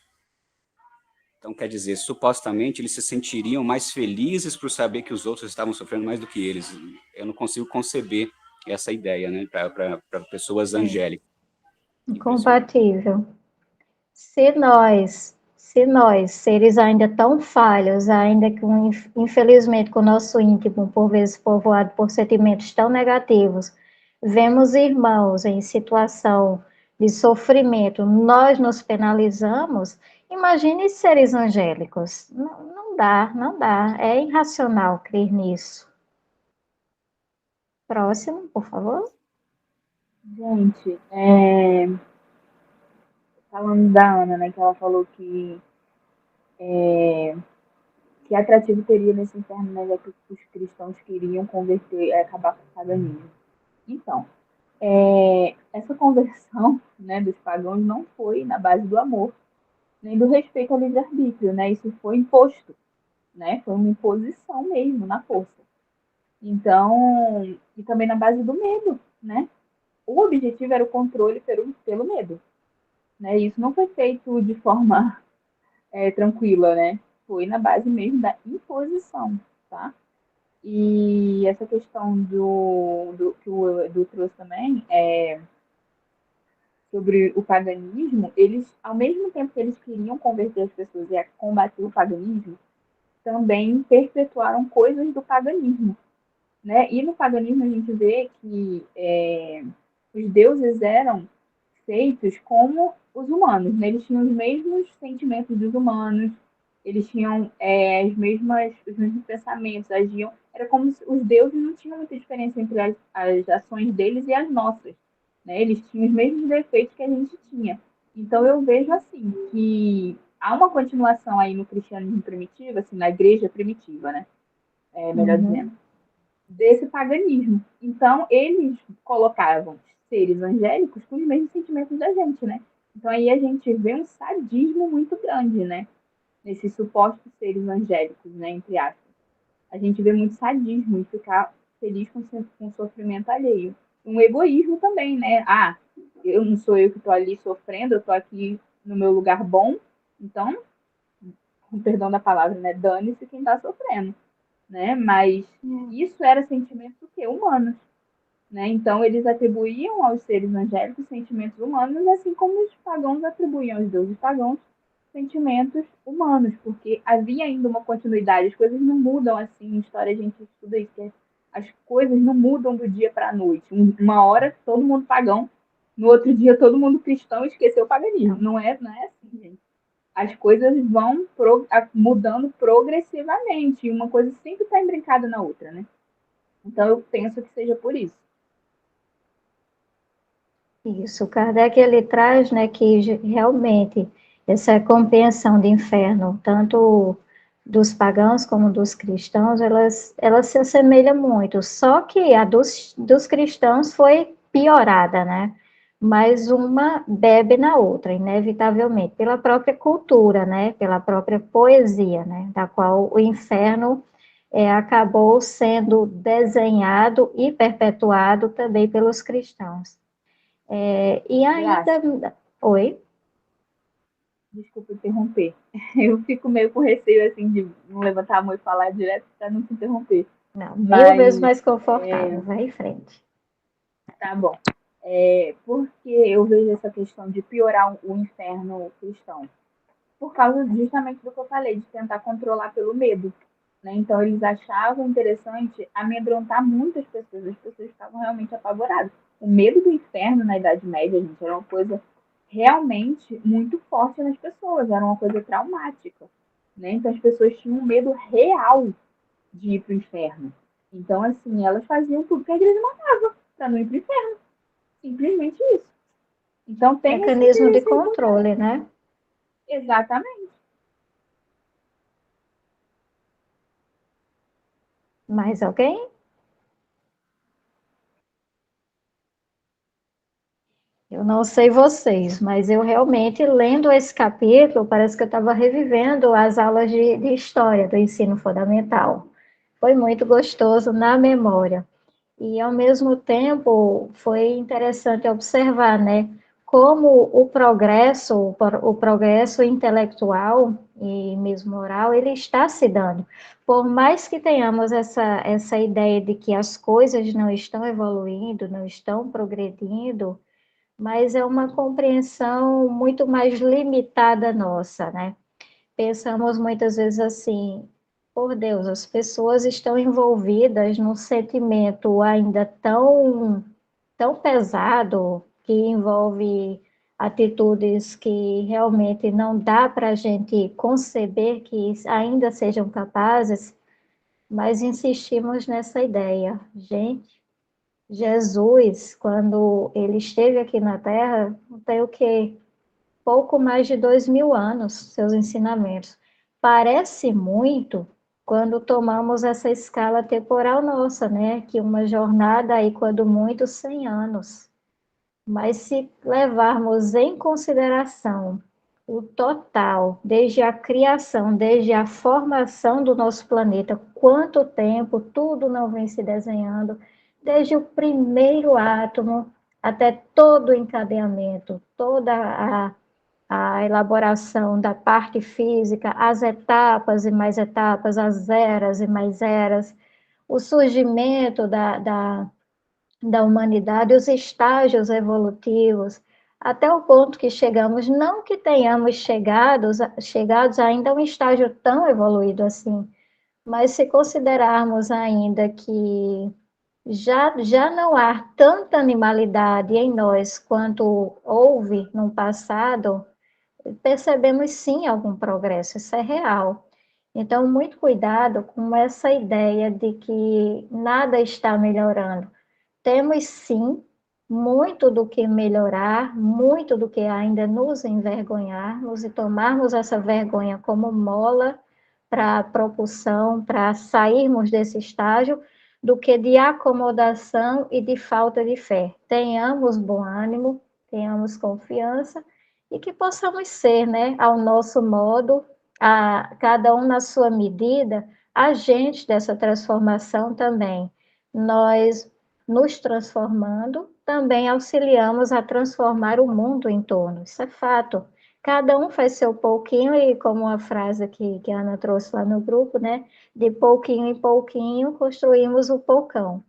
Então, quer dizer, supostamente eles se sentiriam mais felizes por saber que os outros estavam sofrendo mais do que eles. Eu não consigo conceber essa ideia, né, para pessoas angélicas. Incompatível. Se nós Se nós, seres ainda tão falhos, ainda que, infelizmente, com o nosso íntimo, por vezes povoado por sentimentos tão negativos, vemos irmãos em situação de sofrimento, nós nos penalizamos, imagine seres angélicos. Não, não dá, não dá. É irracional crer nisso. Próximo, por favor. Gente, falando da Ana, né, que ela falou que atrativo teria nesse inferno, né, já que os cristãos queriam converter, acabar com o paganismo. Então, essa conversão, né, dos pagãos não foi na base do amor, nem do respeito ao livre-arbítrio, né? Isso foi imposto, né? Foi uma imposição mesmo, na força. Então, e também na base do medo, né? O objetivo era o controle pelo medo, né? Isso não foi feito de forma tranquila, né? Foi na base mesmo da imposição, tá? E essa questão que o Edu trouxe também, sobre o paganismo, eles, ao mesmo tempo que eles queriam converter as pessoas e combater o paganismo, também perpetuaram coisas do paganismo, né? E no paganismo a gente vê que os deuses eram feitos como os humanos, né? Eles tinham os mesmos sentimentos dos humanos, eles tinham os mesmos pensamentos, agiam. Era como se os deuses não tinham muita diferença entre as ações deles e as nossas, né? Eles tinham os mesmos defeitos que a gente tinha. Então eu vejo assim que há uma continuação aí no cristianismo primitivo, assim, na igreja primitiva, né? Melhor dizendo, desse paganismo. Então eles colocavam seres angélicos com os mesmos sentimentos da gente, né? Então aí a gente vê um sadismo muito grande, né? Nesses supostos seres angélicos, né? Entre aspas. A gente vê muito sadismo e ficar feliz com o sofrimento alheio. Um egoísmo também, né? Ah, eu não sou eu que estou ali sofrendo, eu estou aqui no meu lugar bom, então, com perdão da palavra, né? Dane-se quem está sofrendo, né? Mas isso era sentimento do quê? Humanos, né? Então, eles atribuíam aos seres angélicos sentimentos humanos, assim como os pagãos atribuíam aos deuses pagãos sentimentos humanos, porque havia ainda uma continuidade, as coisas não mudam assim, em história a gente estuda isso, que as coisas não mudam do dia para a noite. Uma hora todo mundo pagão, no outro dia todo mundo cristão e esqueceu o paganismo. Não é assim, gente. As coisas vão mudando progressivamente, e uma coisa sempre está embrincada na outra, né? Então eu penso que seja por isso. Isso, Kardec ele traz, né, que realmente essa compreensão de inferno, tanto dos pagãos como dos cristãos, elas se assemelham muito, só que a dos cristãos foi piorada, né? Mas uma bebe na outra, inevitavelmente, pela própria cultura, né? Pela própria poesia, né? Da qual o inferno acabou sendo desenhado e perpetuado também pelos cristãos. E ainda... Oi? Desculpa interromper. Eu fico meio com receio, assim, de não levantar a mão e falar direto para não se interromper. Não, 1000 vezes mais confortável, vai em frente. Tá bom. Porque eu vejo essa questão de piorar o inferno cristão. Por causa justamente do que eu falei, de tentar controlar pelo medo. Né? Então, eles achavam interessante amedrontar muitas pessoas. As pessoas estavam realmente apavoradas. O medo do inferno na Idade Média, gente, era uma coisa realmente muito forte nas pessoas. Era uma coisa traumática. Né? Então, as pessoas tinham um medo real de ir para o inferno. Então, assim, elas faziam tudo que a igreja mandava para não ir para o inferno. Simplesmente isso. Então, tem mecanismo de controle, né? Exatamente. Mais alguém? Eu não sei vocês, mas eu realmente, lendo esse capítulo, parece que eu estava revivendo as aulas de história do ensino fundamental. Foi muito gostoso na memória. E, ao mesmo tempo, foi interessante observar, né, como o progresso intelectual e mesmo moral, ele está se dando. Por mais que tenhamos essa ideia de que as coisas não estão evoluindo, não estão progredindo, mas é uma compreensão muito mais limitada nossa, né? pensamos muitas vezes assim, por Deus, as pessoas estão envolvidas num sentimento ainda tão pesado, que envolve atitudes que realmente não dá para a gente conceber que ainda sejam capazes, mas insistimos nessa ideia. Gente, Jesus, quando ele esteve aqui na Terra, tem o quê? Pouco mais de 2000 anos, seus ensinamentos. Parece muito quando tomamos essa escala temporal nossa, né? Que uma jornada aí, quando muito, 100 anos. Mas se levarmos em consideração o total, desde a criação, desde a formação do nosso planeta, quanto tempo tudo não vem se desenhando, desde o primeiro átomo até todo o encadeamento, toda a elaboração da parte física, as etapas e mais etapas, as eras e mais eras, o surgimento da humanidade, os estágios evolutivos, até o ponto que chegamos, não que tenhamos chegados ainda a um estágio tão evoluído assim, mas se considerarmos ainda que já não há tanta animalidade em nós quanto houve no passado, percebemos sim algum progresso, isso é real. Então, muito cuidado com essa ideia de que nada está melhorando. Temos sim muito do que melhorar, muito do que ainda nos envergonharmos e tomarmos essa vergonha como mola para propulsão, para sairmos desse estágio, do que de acomodação e de falta de fé. Tenhamos bom ânimo, tenhamos confiança e que possamos ser, né, ao nosso modo, cada um na sua medida, agentes dessa transformação também. Nós nos transformando, também auxiliamos a transformar o mundo em torno. Isso é fato. Cada um faz seu pouquinho, e como a frase que a Ana trouxe lá no grupo, né? De pouquinho em pouquinho construímos o poucão.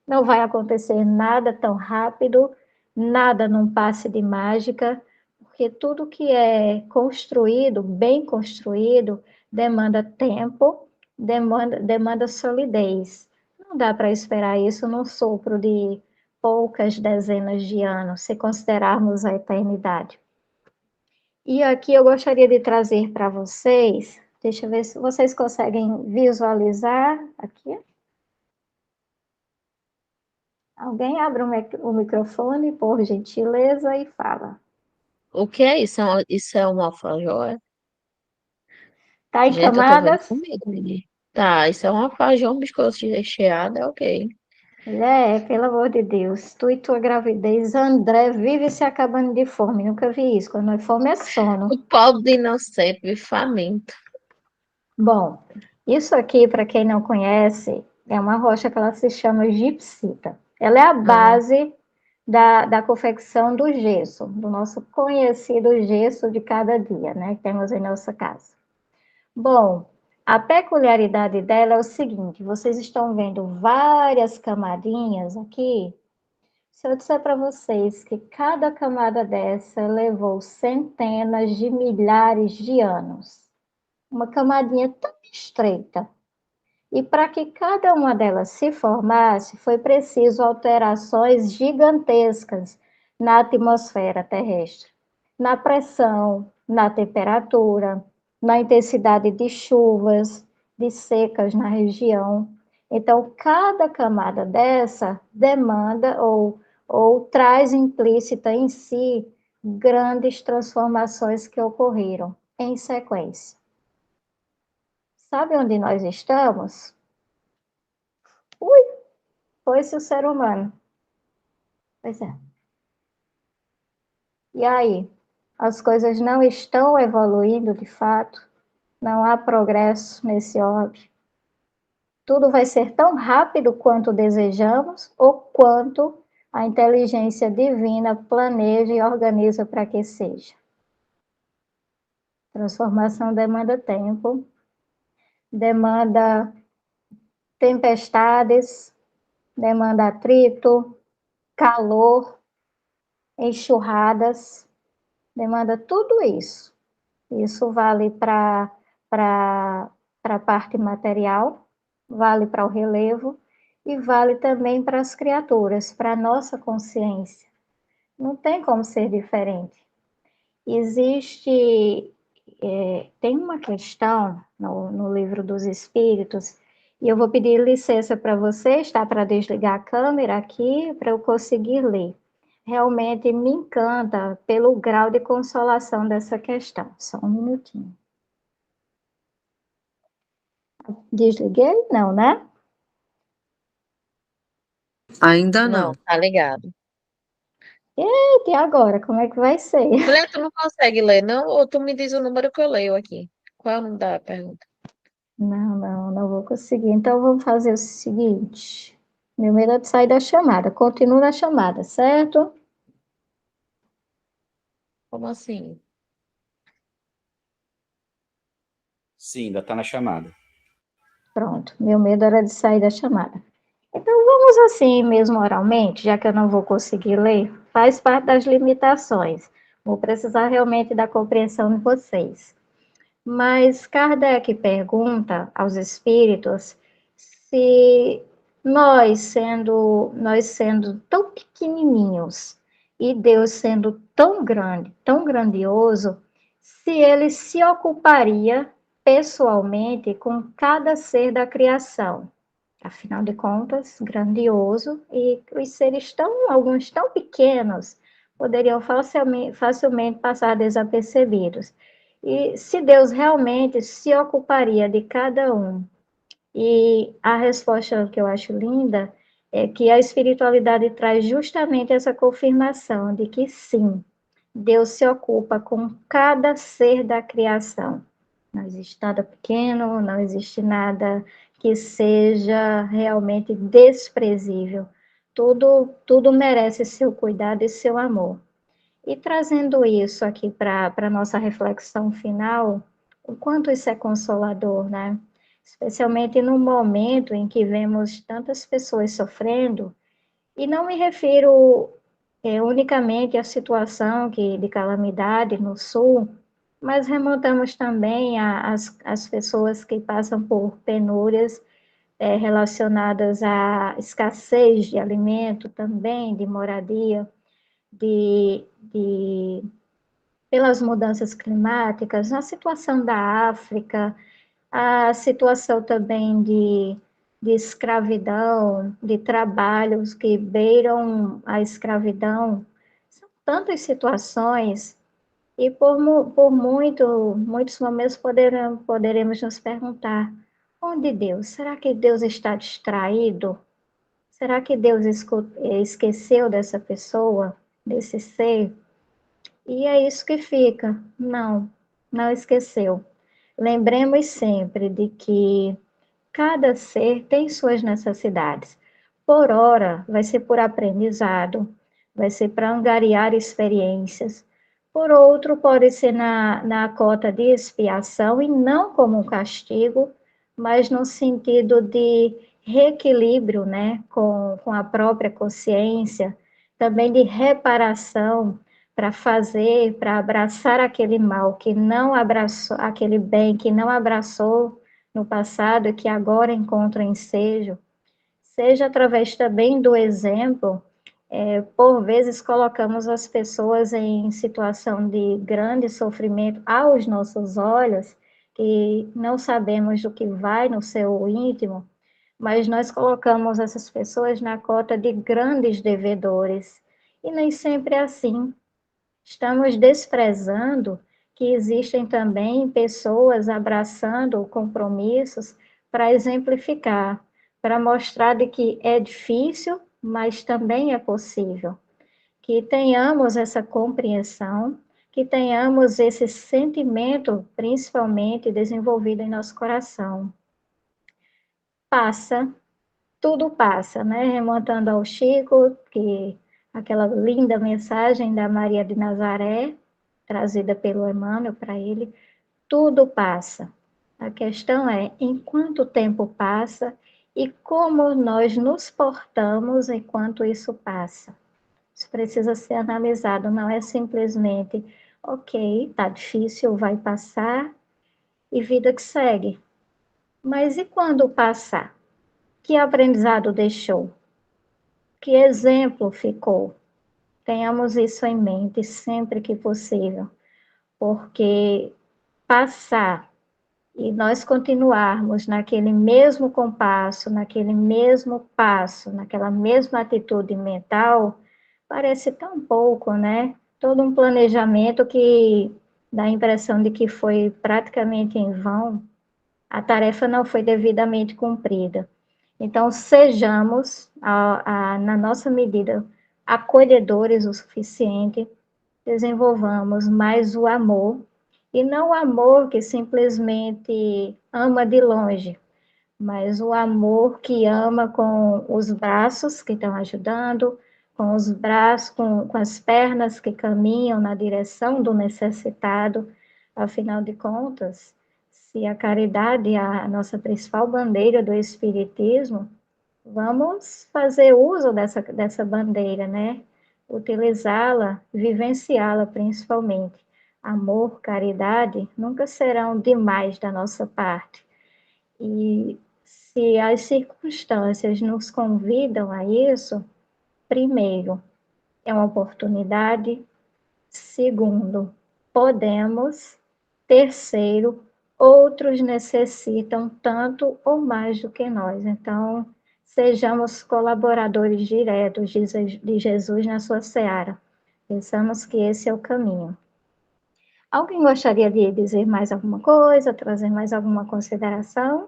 Não vai acontecer nada tão rápido, nada num passe de mágica, porque tudo que é construído, bem construído, demanda tempo, demanda solidez. Não dá para esperar isso num sopro de poucas dezenas de anos, se considerarmos a eternidade. E aqui eu gostaria de trazer para vocês, deixa eu ver se vocês conseguem visualizar aqui. Alguém abre o microfone, por gentileza, e fala. O que é isso? Isso é um alfajor? Tá em Gente, eu tô vendo camadas? comigo, menino. Tá, isso é um alfajor, um biscoito recheado, é ok. Pelo amor de Deus, tu e tua gravidez, André vive se acabando de fome, nunca vi isso, quando é fome é sono. O pobre inocente, vive faminto. Bom, isso aqui, para quem não conhece, é uma rocha que ela se chama gipsita. Ela é a base da confecção do gesso, do nosso conhecido gesso de cada dia, né, que temos em nossa casa. Bom, a peculiaridade dela é o seguinte, vocês estão vendo várias camadinhas aqui. Se eu disser para vocês que cada camada dessa levou centenas de milhares de anos, uma camadinha tão estreita, e para que cada uma delas se formasse, foi preciso alterações gigantescas na atmosfera terrestre, na pressão, na temperatura, na intensidade de chuvas, de secas na região. Então, cada camada dessa demanda ou traz implícita em si grandes transformações que ocorreram em sequência. Sabe onde nós estamos? Foi-se o ser humano. Pois é. E aí? As coisas não estão evoluindo de fato? Não há progresso nesse orbe? Tudo vai ser tão rápido quanto desejamos ou quanto a inteligência divina planeja e organiza para que seja. Transformação demanda tempo, demanda tempestades, demanda atrito, calor, enxurradas, demanda tudo isso. Isso vale para para a parte material, vale para o relevo e vale também para as criaturas, para a nossa consciência. Não tem como ser diferente. Existe, tem uma questão no livro dos Espíritos, e eu vou pedir licença para você, está para desligar a câmera aqui, para eu conseguir ler. Realmente me encanta pelo grau de consolação dessa questão. Só um minutinho. Desliguei? Não, né? Ainda não. Não, tá ligado. E agora, como é que vai ser? Mulher, tu não consegue ler, não? Ou tu me diz o número que eu leio aqui? Qual é o nome da pergunta? Não vou conseguir. Então, vamos fazer o seguinte. Meu medo é de sair da chamada. Continua na chamada, certo? Como assim? Sim, ainda está na chamada. Pronto. Meu medo era de sair da chamada. Então, vamos assim mesmo oralmente, já que eu não vou conseguir ler. Faz parte das limitações. Vou precisar realmente da compreensão de vocês. Mas Kardec pergunta aos espíritos se nós sendo tão pequenininhos e Deus sendo tão grande, tão grandioso, se ele se ocuparia pessoalmente com cada ser da criação. Afinal de contas, grandioso, e os seres alguns tão pequenos, poderiam facilmente passar desapercebidos. E se Deus realmente se ocuparia de cada um. E a resposta que eu acho linda é que a espiritualidade traz justamente essa confirmação de que sim, Deus se ocupa com cada ser da criação. Não existe nada pequeno, não existe nada que seja realmente desprezível. Tudo merece seu cuidado e seu amor. E trazendo isso aqui para a nossa reflexão final, o quanto isso é consolador, né? Especialmente no momento em que vemos tantas pessoas sofrendo, e não me refiro unicamente à situação de calamidade no Sul, mas remontamos também às pessoas que passam por penúrias relacionadas à escassez de alimento, também de moradia, pelas mudanças climáticas, a situação da África, a situação também de escravidão, de trabalhos que beiram a escravidão. São tantas situações, e por muitos momentos poderemos nos perguntar: onde Deus? Será que Deus está distraído? Será que Deus esqueceu dessa pessoa, desse ser? E é isso que fica. Não esqueceu. Lembremos sempre de que cada ser tem suas necessidades. Por ora, vai ser por aprendizado, vai ser para angariar experiências. Por outro, pode ser na cota de expiação, e não como um castigo, mas no sentido de reequilíbrio, né, com a própria consciência, também de reparação, para abraçar aquele mal que não abraçou, aquele bem que não abraçou no passado e que agora encontra ensejo, seja através também do exemplo. Por vezes colocamos as pessoas em situação de grande sofrimento aos nossos olhos, que não sabemos o que vai no seu íntimo, mas nós colocamos essas pessoas na cota de grandes devedores, e nem sempre é assim. Estamos desprezando que existem também pessoas abraçando compromissos para exemplificar, para mostrar de que é difícil, mas também é possível. Que tenhamos essa compreensão, que tenhamos esse sentimento, principalmente desenvolvido em nosso coração. Passa, tudo passa, né? Remontando ao Chico, que aquela linda mensagem da Maria de Nazaré, trazida pelo Emmanuel para ele, tudo passa. A questão é em quanto tempo passa e como nós nos portamos enquanto isso passa. Isso precisa ser analisado, não é simplesmente, ok, tá difícil, vai passar, e vida que segue. Mas e quando passar? Que aprendizado deixou? Que exemplo ficou? Tenhamos isso em mente sempre que possível, porque passar e nós continuarmos naquele mesmo compasso, naquele mesmo passo, naquela mesma atitude mental, parece tão pouco, né? Todo um planejamento que dá a impressão de que foi praticamente em vão, a tarefa não foi devidamente cumprida. Então, sejamos, na nossa medida, acolhedores o suficiente, desenvolvamos mais o amor, e não o amor que simplesmente ama de longe, mas o amor que ama com os braços que estão ajudando, com os braços, com as pernas que caminham na direção do necessitado. Afinal de contas, se a caridade é a nossa principal bandeira do Espiritismo, vamos fazer uso dessa bandeira, né? Utilizá-la, vivenciá-la principalmente. Amor, caridade nunca serão demais da nossa parte. E se as circunstâncias nos convidam a isso, primeiro, é uma oportunidade. Segundo, podemos. Terceiro, outros necessitam tanto ou mais do que nós. Então, sejamos colaboradores diretos de Jesus na sua seara. Pensamos que esse é o caminho. Alguém gostaria de dizer mais alguma coisa, trazer mais alguma consideração?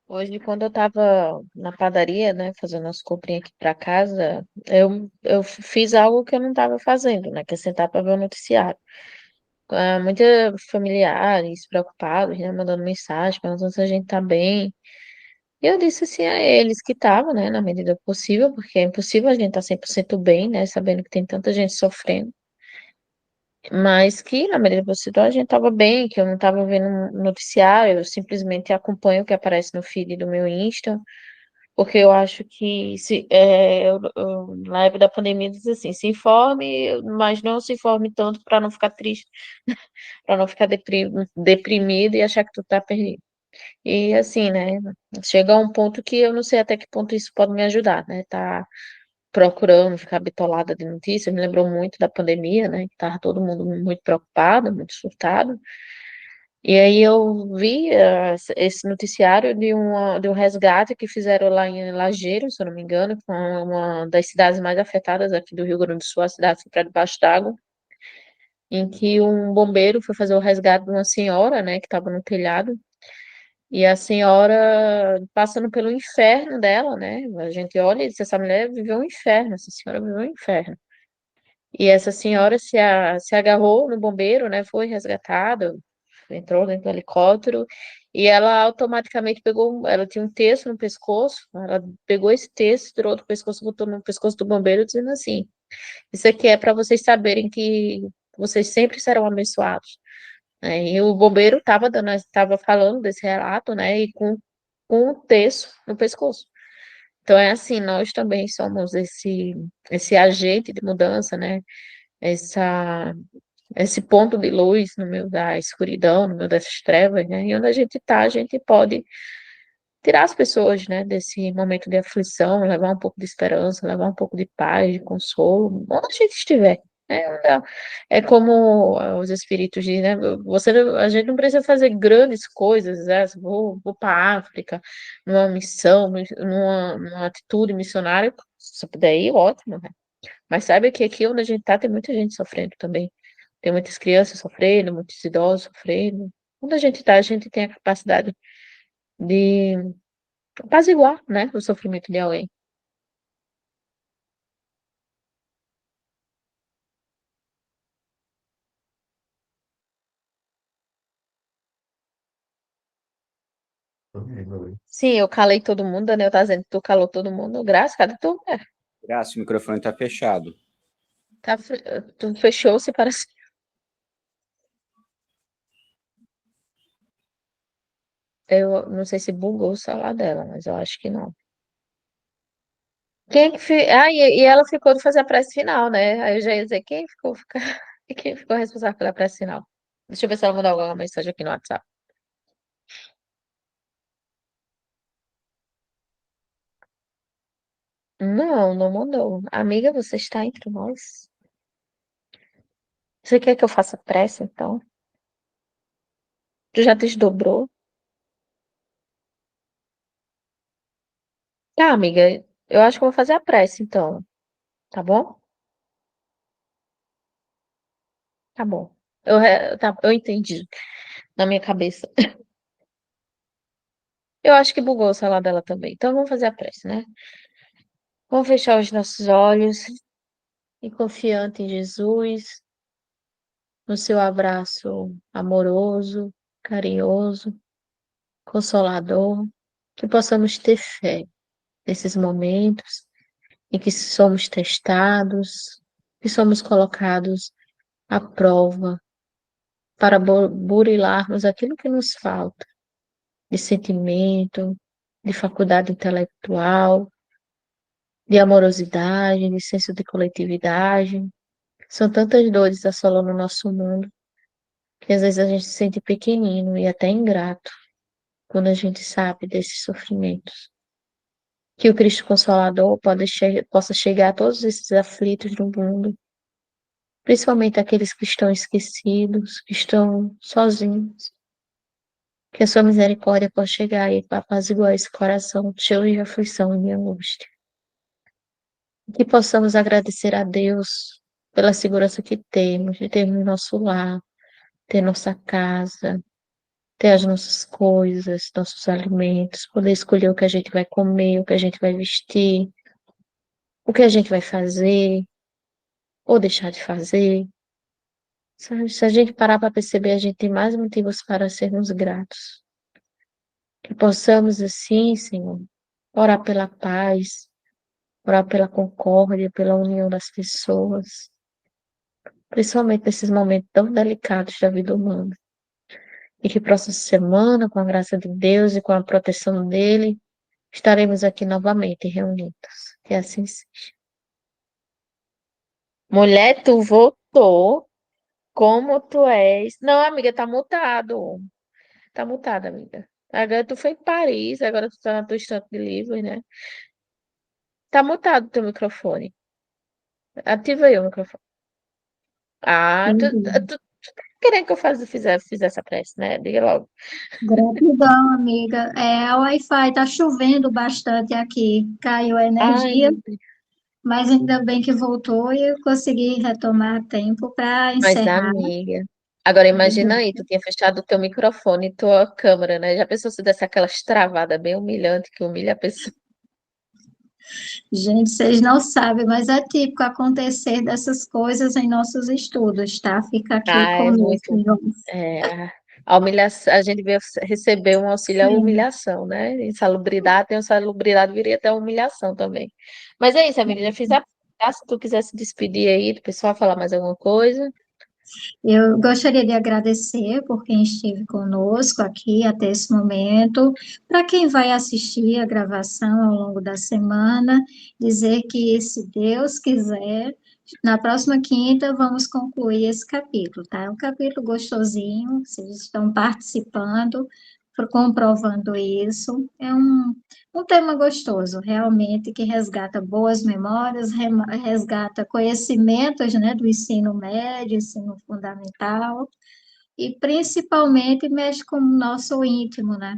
Hoje, quando eu estava na padaria, né, fazendo as comprinhas aqui para casa, eu fiz algo que eu não estava fazendo, né, que é sentar para ver o noticiário. Muitos familiares preocupados, né, mandando mensagem, perguntando se a gente tá bem. E eu disse assim a eles que estava, né, na medida do possível, porque é impossível a gente estar 100% bem, né, sabendo que tem tanta gente sofrendo. Mas que, na medida do possível, a gente estava bem, que eu não estava vendo um noticiário, eu simplesmente acompanho o que aparece no feed do meu Insta, porque eu acho que na época da pandemia diz assim, se informe, mas não se informe tanto para não ficar triste, para não ficar deprimido e achar que tu tá perdido. E assim, né, chega a um ponto que eu não sei até que ponto isso pode me ajudar, né, tá procurando ficar bitolada de notícias, me lembrou muito da pandemia, né, que tava todo mundo muito preocupado, muito surtado. E aí eu vi esse noticiário de um resgate que fizeram lá em Lajeiro, se eu não me engano, com uma das cidades mais afetadas aqui do Rio Grande do Sul, a cidade fica debaixo d'água, em que um bombeiro foi fazer o resgate de uma senhora, né, que estava no telhado, e a senhora passando pelo inferno dela, né, a gente olha e diz, essa mulher viveu um inferno, essa senhora viveu um inferno. E essa senhora se agarrou no bombeiro, né, foi resgatada, entrou dentro do helicóptero e ela automaticamente pegou, ela tinha um terço no pescoço, ela pegou esse terço, tirou do pescoço, botou no pescoço do bombeiro, dizendo assim: Isso aqui é para vocês saberem que vocês sempre serão abençoados. E o bombeiro estava falando desse relato, né, e com um terço no pescoço. Então é assim, nós também somos esse agente de mudança, né? Essa esse ponto de luz no meio da escuridão, no meio dessas trevas, né? E onde a gente está, a gente pode tirar as pessoas, né, desse momento de aflição, levar um pouco de esperança, levar um pouco de paz, de consolo, onde a gente estiver. É como os espíritos dizem, né? A gente não precisa fazer grandes coisas, né? Vou para a África, numa missão, numa atitude missionária, se puder ir, ótimo, né? Mas saiba que aqui onde a gente está tem muita gente sofrendo também. Tem muitas crianças sofrendo, muitos idosos sofrendo. Onde a gente está, a gente tem a capacidade de apaziguar, né, o sofrimento de alguém. Sim, eu calei todo mundo, Daniel tá dizendo que tu calou todo mundo. Graças, cadê tu? Graças, o microfone está fechado. Tu fechou, se parece. Eu não sei se bugou o celular dela, mas eu acho que não. Quem que e ela ficou de fazer a prece final, né? Aí eu já ia dizer, quem ficou responsável pela prece final? Deixa eu ver se ela mandou alguma mensagem aqui no WhatsApp. Não, não mandou. Amiga, você está entre nós? Você quer que eu faça pressa, então? Tu já desdobrou? Tá, amiga. Eu acho que eu vou fazer a pressa, então. Tá bom? Tá bom. Eu entendi na minha cabeça. Eu acho que bugou o celular dela também. Então vamos fazer a prece, né? Vamos fechar os nossos olhos e confiante em Jesus, no seu abraço amoroso, carinhoso, consolador, que possamos ter fé nesses momentos em que somos testados, que somos colocados à prova para burilarmos aquilo que nos falta de sentimento, de faculdade intelectual, de amorosidade, de senso de coletividade. São tantas dores assolando o nosso mundo que às vezes a gente se sente pequenino e até ingrato quando a gente sabe desses sofrimentos. Que o Cristo Consolador possa chegar a todos esses aflitos do mundo, principalmente aqueles que estão esquecidos, que estão sozinhos. Que a sua misericórdia possa chegar e apaziguar esse coração cheio de aflição e de angústia. Que possamos agradecer a Deus pela segurança que temos, de termos nosso lar, ter nossa casa, ter as nossas coisas, nossos alimentos, poder escolher o que a gente vai comer, o que a gente vai vestir, o que a gente vai fazer ou deixar de fazer. Sabe? Se a gente parar para perceber, a gente tem mais motivos para sermos gratos. Que possamos, assim, Senhor, orar pela paz, orar pela concórdia, pela união das pessoas, principalmente nesses momentos tão delicados da vida humana. E que próxima semana, com a graça de Deus e com a proteção dele, estaremos aqui novamente reunidos. Que assim seja. Mulher, tu voltou. Como tu és? Não, amiga, tá mutado. Tá mutada, amiga. Agora tu foi em Paris, agora tu tá na tua estante de livros, né? Tá mutado o teu microfone. Ativa aí o microfone. Ah, Entendi. tu tá querendo que eu fizesse essa prece, né? Diga logo. Gratidão, amiga. A Wi-Fi tá chovendo bastante aqui. Caiu a Ai, energia, meu Deus. mas ainda bem que voltou e eu consegui retomar a tempo para Mas, encerrar. amiga, agora imagina Diga. aí, tu tinha fechado o teu microfone e tua câmera, né? Já pensou se desse aquelas travadas bem humilhante que humilha a pessoa? Gente, vocês não sabem, mas é típico acontecer dessas coisas em nossos estudos, tá? Fica aqui Ah, é conosco, muito. Jones. A humilhação, a gente veio receber um auxílio à Sim. humilhação, né? Insalubridade, tem insalubridade, viria até a humilhação também. Mas é isso, amiga, já fiz a prece. Se tu quiser se despedir aí do pessoal, falar mais alguma coisa. Eu gostaria de agradecer por quem esteve conosco aqui até esse momento. Para quem vai assistir a gravação ao longo da semana, dizer que, se Deus quiser, na próxima quinta vamos concluir esse capítulo, tá? É um capítulo gostosinho, vocês estão participando, comprovando isso. É um tema gostoso, realmente, que resgata boas memórias, resgata conhecimentos, né, do ensino médio, ensino fundamental, e principalmente mexe com o nosso íntimo, né?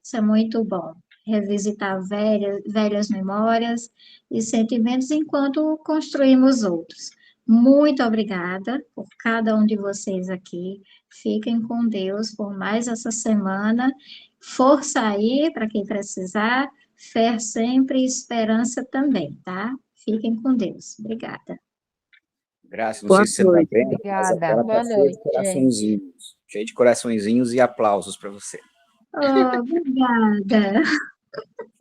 Isso é muito bom. Revisitar velhas memórias e sentimentos enquanto construímos outros. Muito obrigada por cada um de vocês aqui. Fiquem com Deus por mais essa semana. Força aí para quem precisar. Fé sempre e esperança também, tá? Fiquem com Deus. Obrigada. Graça, não Boa sei se você está noite. vendo, mas a Obrigada. tela está Boa cheia de noite, gente. coraçõezinhos. Cheia de coraçõezinhos e aplausos para você. Oh, obrigada.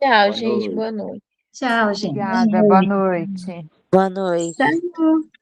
Tchau, Boa gente. noite. Boa noite. Tchau, gente. Obrigada. Boa noite. Boa noite. Tchau.